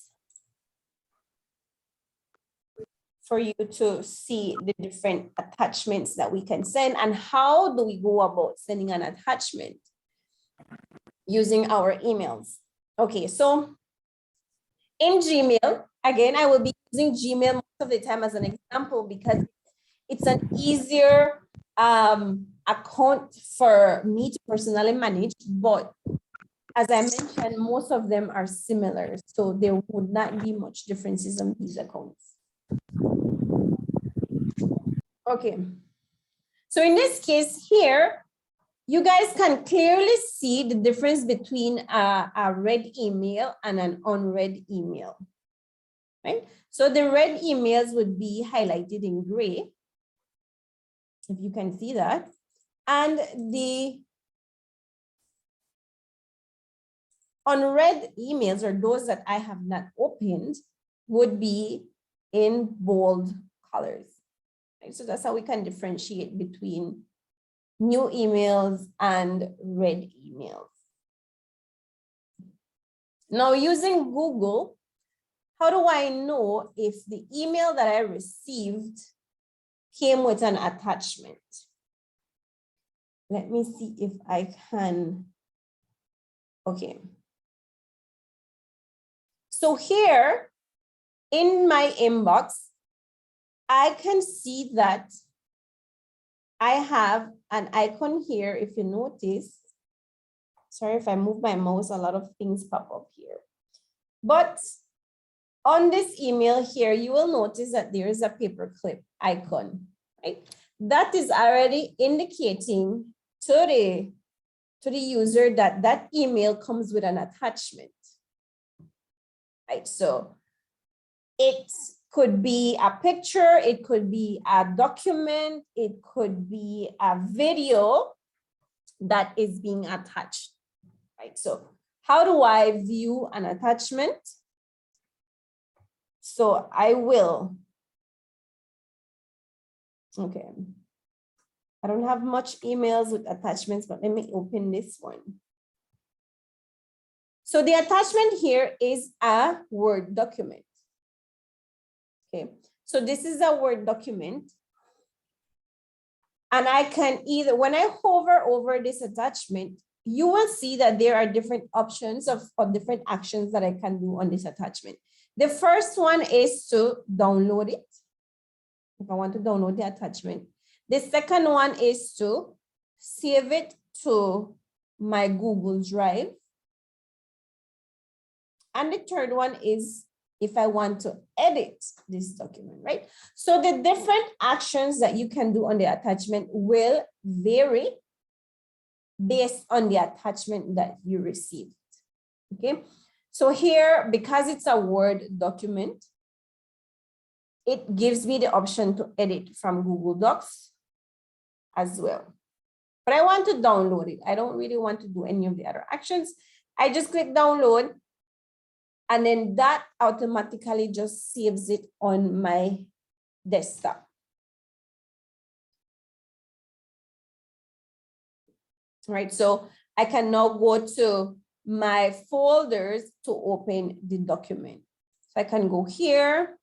for you to see the different attachments that we can send, and how do we go about sending an attachment using our emails. Okay, so in Gmail, again, I will be using Gmail most of the time as an example because it's an easier account for me to personally manage, but as I mentioned, most of them are similar, so there would not be much differences on these accounts. Okay, so in this case here, you guys can clearly see the difference between a read email and an unread email, right? So the read emails would be highlighted in gray, if you can see that, and the unread emails, or those that I have not opened, would be in bold colors, right? So that's how we can differentiate between new emails and read emails. Now, using Google, how do I know if the email that I received came with an attachment? Let me see if I can. Okay. So here in my inbox, I can see that I have an icon here. If you notice, sorry if I move my mouse, a lot of things pop up here. But on this email here, you will notice that there is a paperclip icon, right? That is already indicating to the user that that email comes with an attachment, right? So it could be a picture, it could be a document, it could be a video that is being attached, right? So how do I view an attachment? So I will, okay. I don't have much emails with attachments, but let me open this one. So the attachment here is a Word document. Okay, so this is a Word document. And I can either, when I hover over this attachment, you will see that there are different options of different actions that I can do on this attachment. The first one is to download it. If I want to download the attachment. The second one is to save it to my Google Drive. And the third one is if I want to edit this document, right? So the different actions that you can do on the attachment will vary based on the attachment that you received, okay? So here, because it's a Word document, it gives me the option to edit from Google Docs as well. But I want to download it. I don't really want to do any of the other actions. I just click download, and then that automatically just saves it on my desktop. Right, so I can now go to my folders to open the document. So I can go here.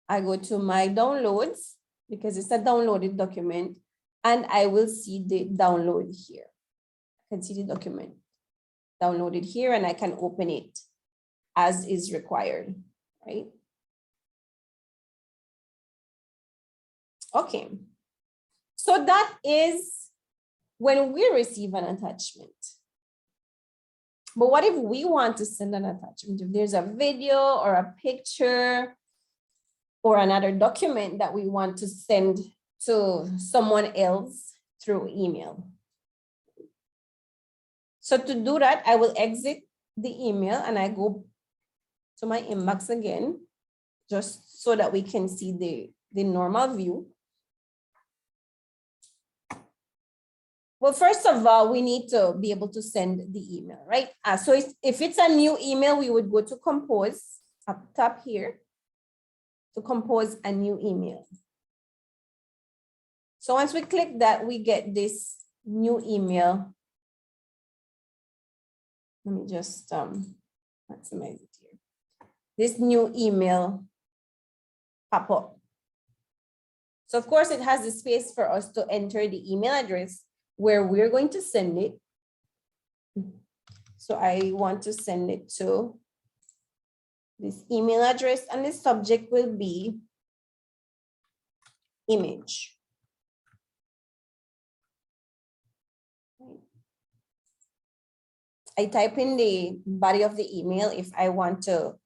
I go to my downloads because it's a downloaded document, and I will see the download here. I can see the document downloaded here, and I can open it as is required, right? Okay, so that is when we receive an attachment. But what if we want to send an attachment? If there's a video or a picture or another document that we want to send to someone else through email. So to do that, I will exit the email and I go to my inbox again, just so that we can see the normal view. Well, first of all, we need to be able to send the email, right? So if it's a new email, we would go to compose up top here to compose a new email. So once we click that, we get this new email. Let me just maximize it here. This new email pop up. So of course it has the space for us to enter the email address where we're going to send it. So I want to send it to this email address, and the subject will be image. I type in the body of the email if I want to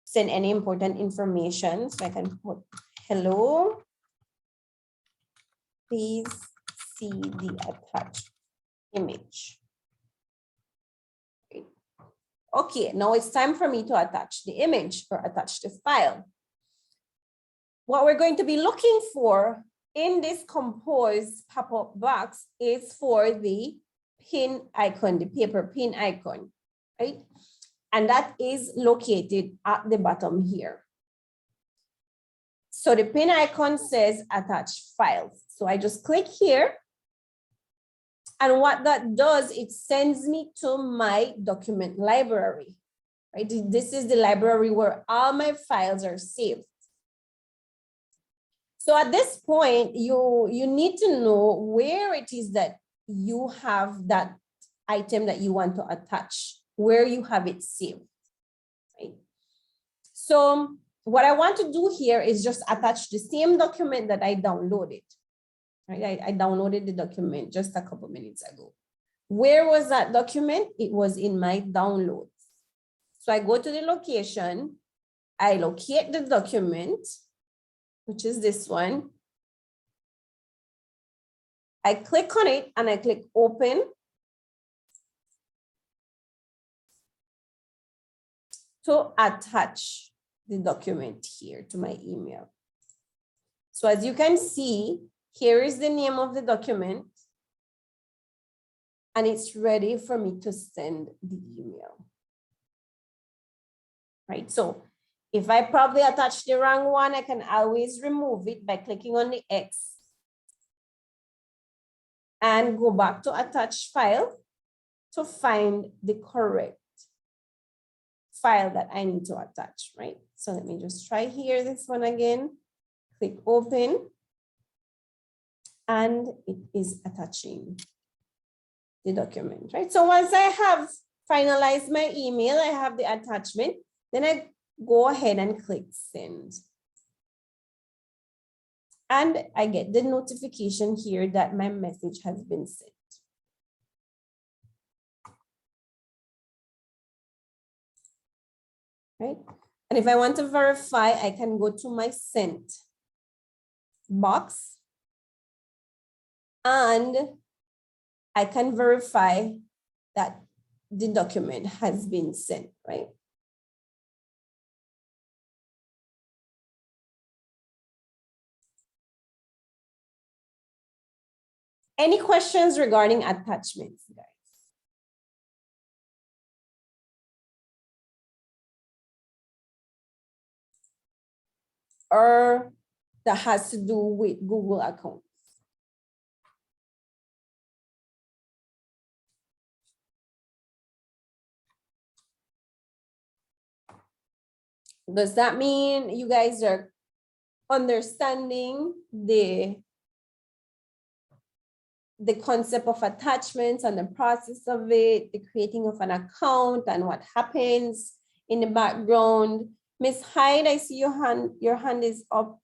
send any important information. So I can put hello, please see the attached image. Okay, now it's time for me to attach the image or attach the file. What we're going to be looking for in this compose pop-up box is for the pin icon, the paper pin icon, right? And that is located at the bottom here. So the pin icon says attach files. So I just click here. And what that does, it sends me to my document library, right? This is the library where all my files are saved. So at this point, you need to know where it is that you have that item that you want to attach, where you have it saved, right? So what I want to do here is just attach the same document that I downloaded. Right? I downloaded the document just a couple minutes ago. Where was that document? It was in my downloads. So I go to the location, I locate the document, which is this one. I click on it and I click open. to attach the document here to my email. So as you can see, here is the name of the document, and it's ready for me to send the email. Right, so if I probably attached the wrong one, I can always remove it by clicking on the X and go back to attach file to find the correct file that I need to attach, right? So let me just try here, this one again, click open, and it is attaching the document, right? So once I have finalized my email, I have the attachment, then I go ahead and click send. And I get the notification here that my message has been sent. Right? And if I want to verify, I can go to my sent box and I can verify that the document has been sent, right? Any questions regarding attachments, guys? Or that has to do with Google accounts? Does that mean you guys are understanding the concept of attachments and the process of it, the creating of an account and what happens in the background? Miss Hyde, I see your hand is up.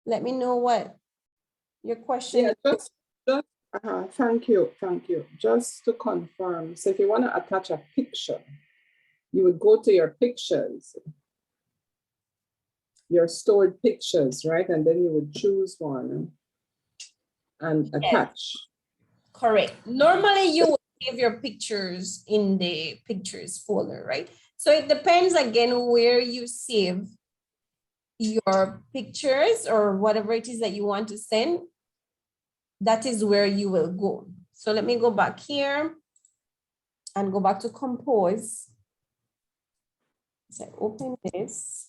Let me know what your question is.
Just thank you. Just to confirm, so if you want to attach a picture, you would go to your pictures, your stored pictures, right? And then you would choose one and attach.
Correct. Normally you would save your pictures in the pictures folder, right? So it depends again where you save your pictures or whatever it is that you want to send. That is where you will go. So let me go back here and go back to compose. So open this.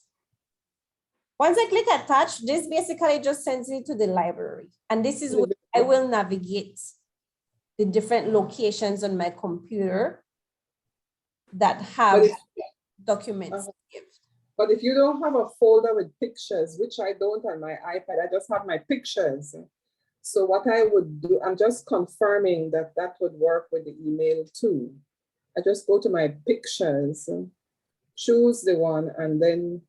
Once I click attach, this basically just sends me to the library. And this is where I will navigate the different locations on my computer that have documents.
But if you don't have a folder with pictures, which I don't on my iPad, I just have my pictures. So what I would do, I'm just confirming that that would work with the email too. I just go to my pictures, choose the one, and then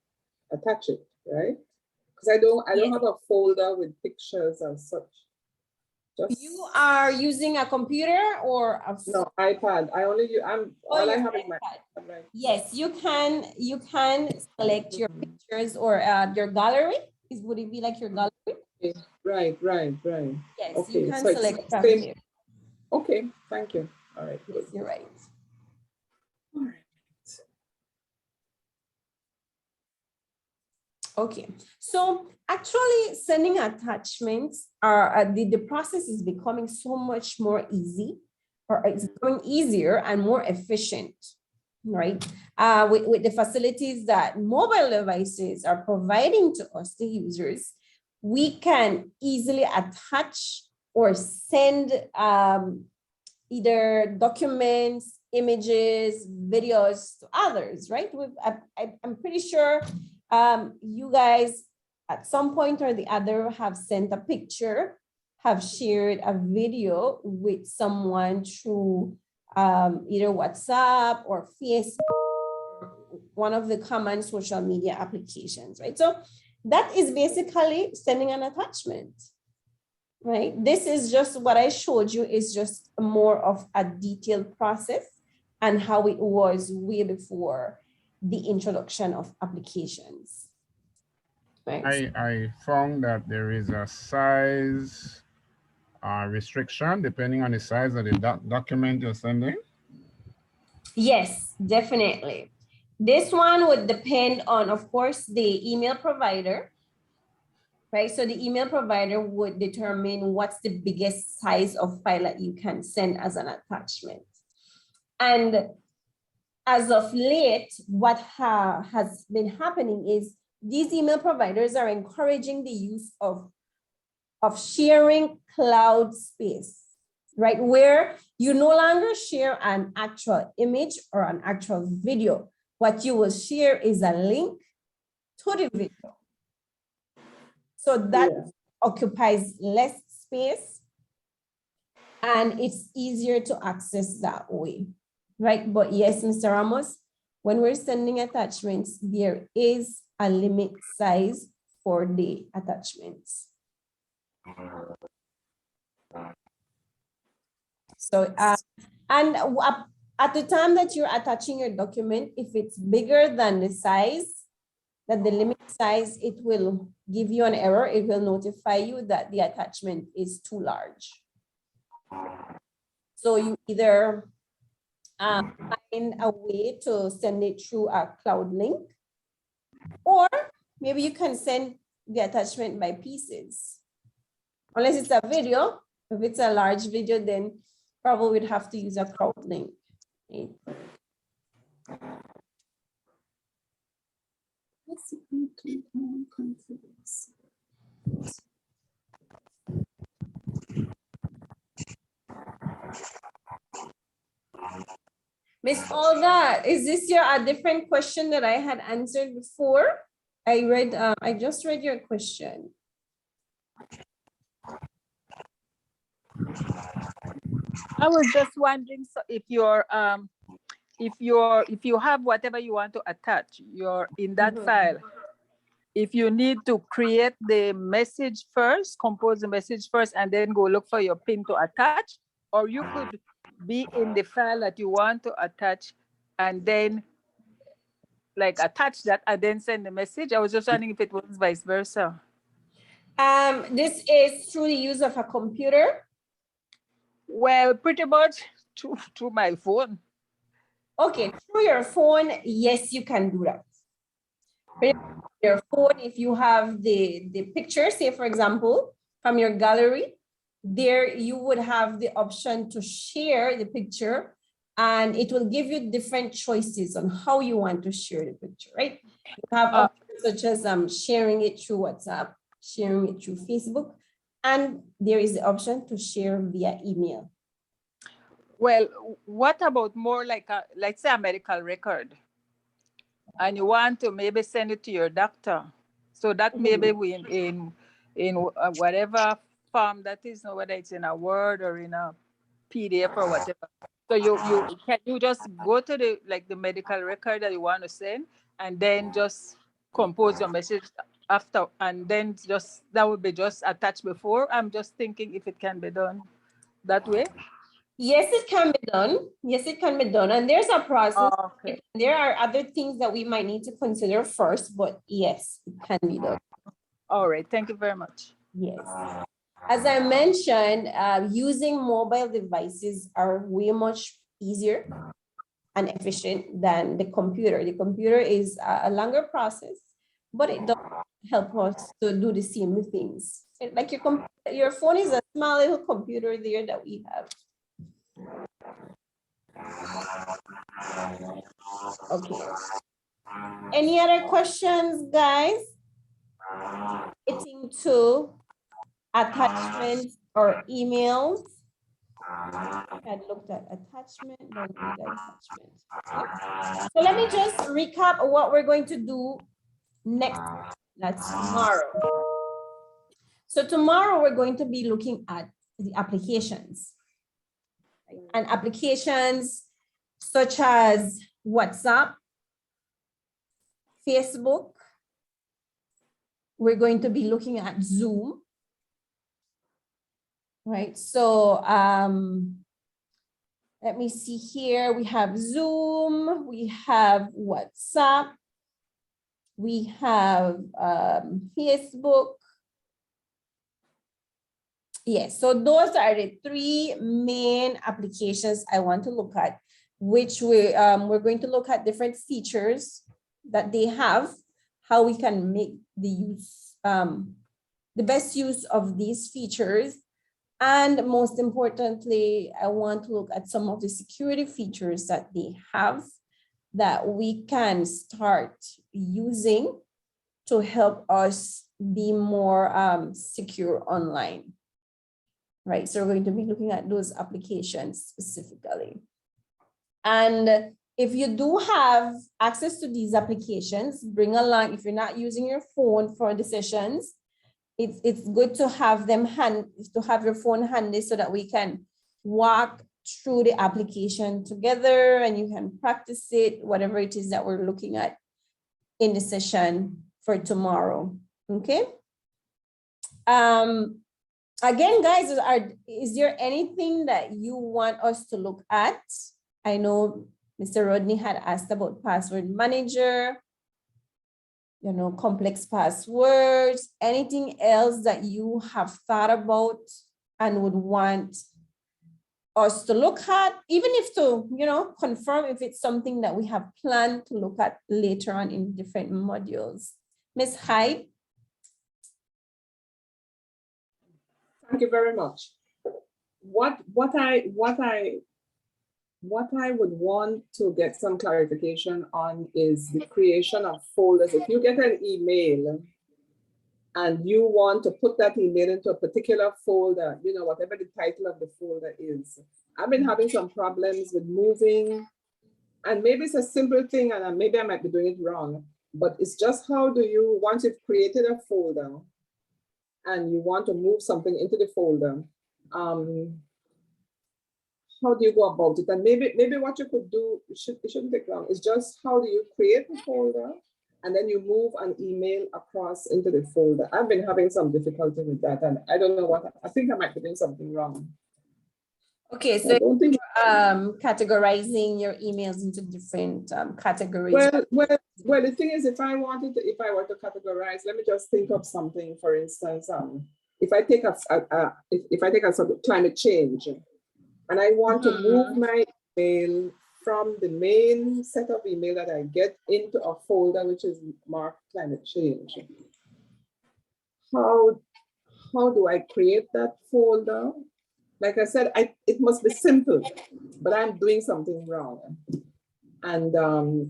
attach it, right? Because I don't have a folder with pictures as such.
You are using a computer or a
no iPad? I only use all I have is my iPad. Right?
Yes, you can select your pictures or your gallery. Would it be like your gallery?
Okay. Right.
Yes,
okay.
you can
So
select from here.
Okay, thank you. All right.
Yes, you're right.
All right.
Okay, so actually sending attachments are the process is becoming so much more easy, or it's becoming easier and more efficient, right? With the facilities that mobile devices are providing to us, the users, we can easily attach or send either documents, images, videos to others, right? I'm pretty sure you guys at some point or the other have sent a picture, have shared a video with someone through either WhatsApp or Facebook, one of the common social media applications, right? So that is basically sending an attachment, right? This is just what I showed you is just more of a detailed process and how it was way before the introduction of applications. Right.
I found that there is a size restriction depending on the size of the document you're sending.
Yes, definitely. This one would depend on, of course, the email provider, right? So the email provider would determine what's the biggest size of file that you can send as an attachment. And as of late, what has been happening is these email providers are encouraging the use of sharing cloud space, right? Where you no longer share an actual image or an actual video. What you will share is a link to the video. So that occupies less space and it's easier to access that way, right? But yes, Mr. Ramos, when we're sending attachments, there is a limit size for the attachments. So, and at the time that you're attaching your document, if it's bigger than the size, that the limit size, it will give you an error. It will notify you that the attachment is too large. So you either find a way to send it through a cloud link, or maybe you can send the attachment by pieces. Unless it's a video. If it's a large video, then probably we'd have to use a cloud link. Okay. Miss Olga, is this a different question that I had answered before? I just read your question.
I was just wondering, so if you have whatever you want to attach, you're in that file, if you need to create the message first, compose the message first, and then go look for your pin to attach, or you could be in the file that you want to attach and then like attach that and then send the message. I was just wondering if it was vice versa.
This is through the use of a computer?
Well, pretty much through my phone.
Okay, through your phone, yes, you can do that. Your phone, if you have the picture, say for example, from your gallery, there you would have the option to share the picture and it will give you different choices on how you want to share the picture, right? You have options such as sharing it through WhatsApp, sharing it through Facebook, and there is the option to share via email.
Well, what about more like let's say a medical record, and you want to maybe send it to your doctor, so that maybe we in whatever form that is, whether it's in a Word or in a PDF or whatever. So you just go to the medical record that you want to send, and then just compose your message after, and then that would be just attached before. I'm just thinking if it can be done that way.
Yes, it can be done. Yes, it can be done. And there's a process.
Oh, okay.
There are other things that we might need to consider first, but yes, it can be done.
All right. Thank you very much.
Yes. As I mentioned, using mobile devices are way much easier and efficient than the computer. The computer is a longer process, but it does help us to do the same things. Like your phone is a small little computer there that we have. Okay. Any other questions, guys? Getting to attachments or emails. I looked at attachment, then looked at attachment. Okay. So let me just recap what we're going to do next. That's tomorrow. So tomorrow we're going to be looking at the applications. And applications such as WhatsApp, Facebook. We're going to be looking at Zoom. Right, so let me see here. We have Zoom, we have WhatsApp, we have Facebook. Yes, so those are the three main applications I want to look at. which we're going to look at different features that they have, how we can make the best use of these features. And most importantly, I want to look at some of the security features that they have that we can start using to help us be more secure online. Right, so we're going to be looking at those applications specifically. And if you do have access to these applications, bring along, if you're not using your phone for the sessions, it's good to have your phone handy so that we can walk through the application together and you can practice it, whatever it is that we're looking at in the session for tomorrow, okay? Again, guys, is there anything that you want us to look at? I know Mr. Rodney had asked about password manager, complex passwords, anything else that you have thought about and would want us to look at, even if to, confirm if it's something that we have planned to look at later on in different modules. Ms. Hyde?
Thank you very much. What I would want to get some clarification on is the creation of folders. If you get an email and you want to put that email into a particular folder, whatever the title of the folder is. I've been having some problems with moving, and maybe it's a simple thing and maybe I might be doing it wrong, but it's just how do you, once you've created a folder and you want to move something into the folder, how do you go about it? And maybe what you could do, it shouldn't take long, it's just how do you create a folder and then you move an email across into the folder. I've been having some difficulty with that and I don't know what, I think I might be doing something wrong.
Okay, so categorizing your emails into different categories.
Well, the thing is, if I were to categorize, let me just think of something. For instance, if I take a subject, climate change, and I want to move my email from the main set of email that I get into a folder which is marked climate change. How do I create that folder? Like I said, it must be simple, but I'm doing something wrong. And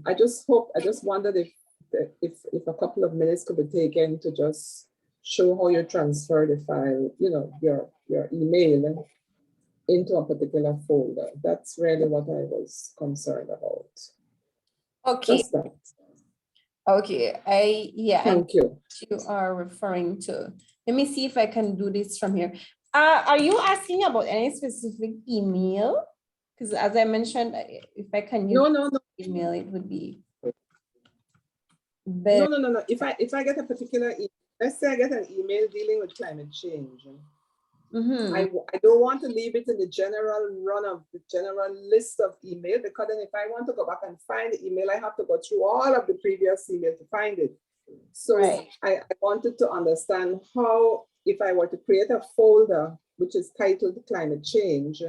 I just wondered if a couple of minutes could be taken to just show how you transfer the file, your email into a particular folder. That's really what I was concerned about.
Okay.
Just that.
Okay,
Thank you.
You are referring to, let me see if I can do this from here. Are you asking about any specific email? Because as I mentioned, if I can use
no.
email, it would be better.
No. If I get a particular, let's say I get an email dealing with climate change, I don't want to leave it in the general list of email, because then if I want to go back and find the email, I have to go through all of the previous email to find it. So right. I wanted to understand how, if I were to create a folder which is titled climate change,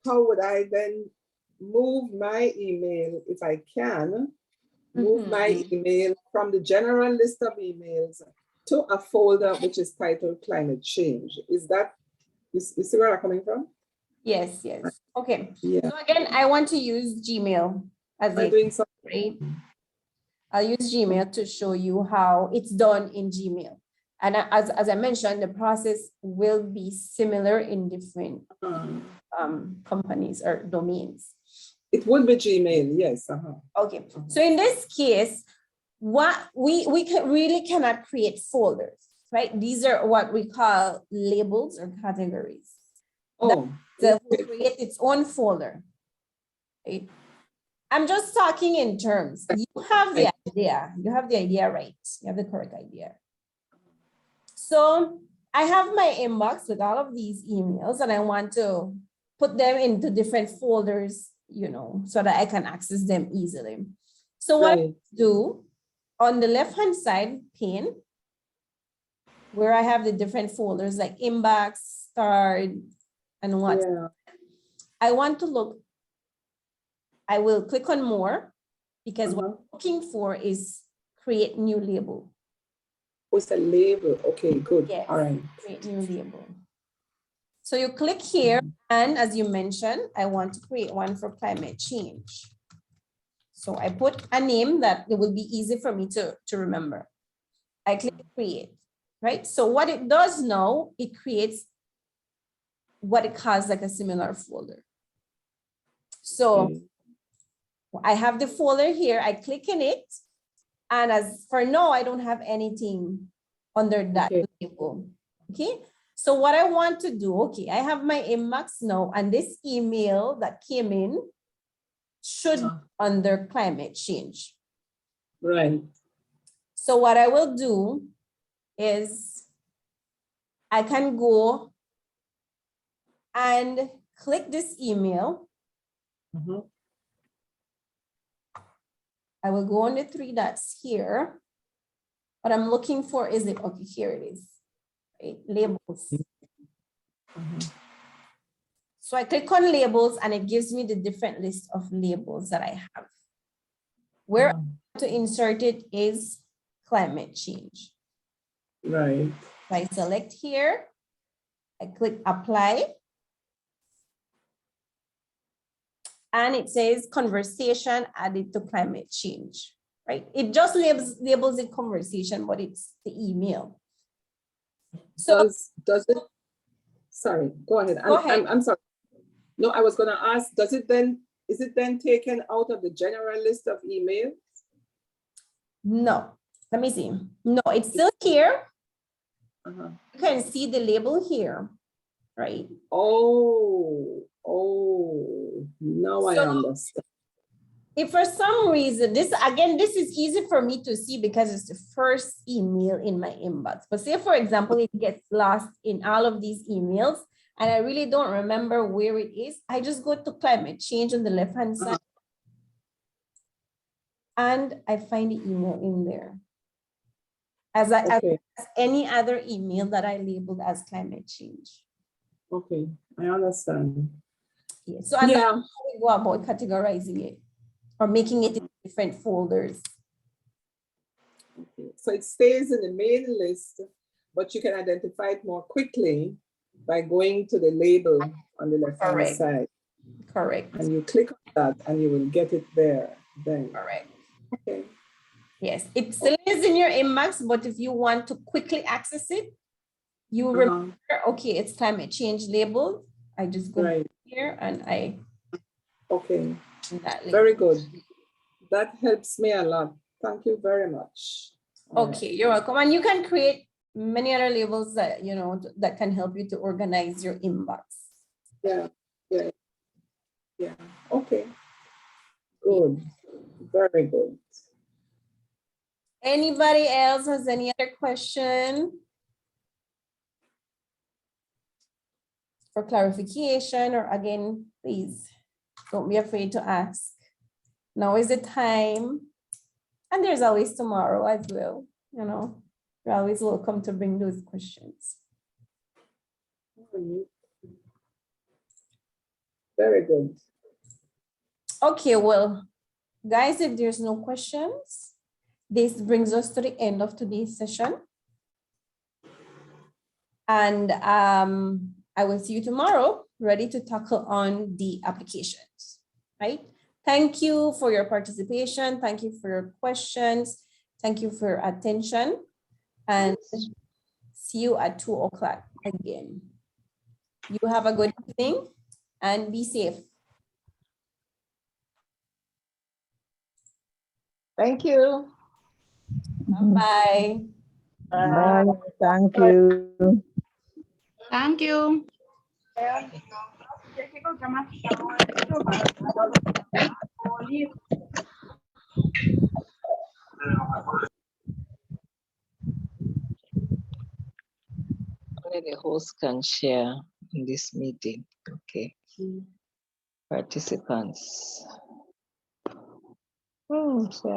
how would I then move my email, if I can, move my email from the general list of emails to a folder which is titled climate change? Is that, you see where I'm coming from?
Yes. Okay.
Yeah.
So again, I want to use Gmail as right? I'll use Gmail to show you how it's done in Gmail. And as I mentioned, the process will be similar in different companies or domains.
It would be Gmail, yes.
Okay, so in this case, what we really cannot create folders, right? These are what we call labels or categories.
Oh,
that will create its own folder. Right? I'm just talking in terms. You have the idea. You have the idea right. You have the correct idea. So I have my inbox with all of these emails, and I want to put them into different folders, so that I can access them easily. So what I do on the left-hand side pane, where I have the different folders like inbox, start, and what, I want to look I will click on more because what I'm looking for is create new label.
What's a label? Okay, good.
Yes,
All right.
create new label. So you click here, and as you mentioned, I want to create one for climate change. So I put a name that it will be easy for me to remember. I click create, right? So what it does now, it creates what it calls like a similar folder. So I have the folder here, I click in it. And as for now, I don't have anything under that label, okay? So what I want to do, okay, I have my inbox now, and this email that came in should be under climate change.
Right.
So what I will do is I can go and click this email. I will go on the three dots here. What I'm looking for is it, okay, here it is, right? Labels. So I click on labels and it gives me the different list of labels that I have. Where I want to insert it is climate change.
Right.
So I select here, I click apply. And it says conversation added to climate change, right? It just labels it conversation, but it's the email. So
does it, sorry, go ahead.
Go ahead.
I'm sorry. No, I was gonna ask, is it then taken out of the general list of emails?
No, let me see. No, it's still here. You can see the label here, right?
Oh, now I understand.
If for some reason, this is easy for me to see because it's the first email in my inbox. But say, for example, it gets lost in all of these emails and I really don't remember where it is, I just go to climate change on the left-hand side and I find the email in there. As any other email that I labeled as climate change.
Okay, I understand.
Yeah. So that's how we go about categorizing it or making it in different folders.
Okay. So it stays in the main list, but you can identify it more quickly by going to the label on the left-hand side.
Correct.
And you click on that and you will get it there then.
Correct.
Okay.
Yes, it still is in your inbox, but if you want to quickly access it, you remember, okay, it's climate change labeled. I just go here and I.
Okay, very good. That helps me a lot. Thank you very much.
Okay, you're welcome. And you can create many other labels that, you know, that can help you to organize your inbox.
Yeah. Okay, good, very good.
Anybody else has any other question? For clarification, or again, please don't be afraid to ask. Now is the time. And there's always tomorrow as well. You know, you're always welcome to bring those questions.
Very good.
Okay, well, guys, if there's no questions, this brings us to the end of today's session. And I will see you tomorrow, ready to tackle on the applications, right? Thank you for your participation. Thank you for your questions. Thank you for your attention. And see you at 2 o'clock again. You have a good evening and be safe.
Thank you.
Bye.
Bye. Thank you.
Thank you.
Only the host can share in this meeting. Okay. Participants. Oh, so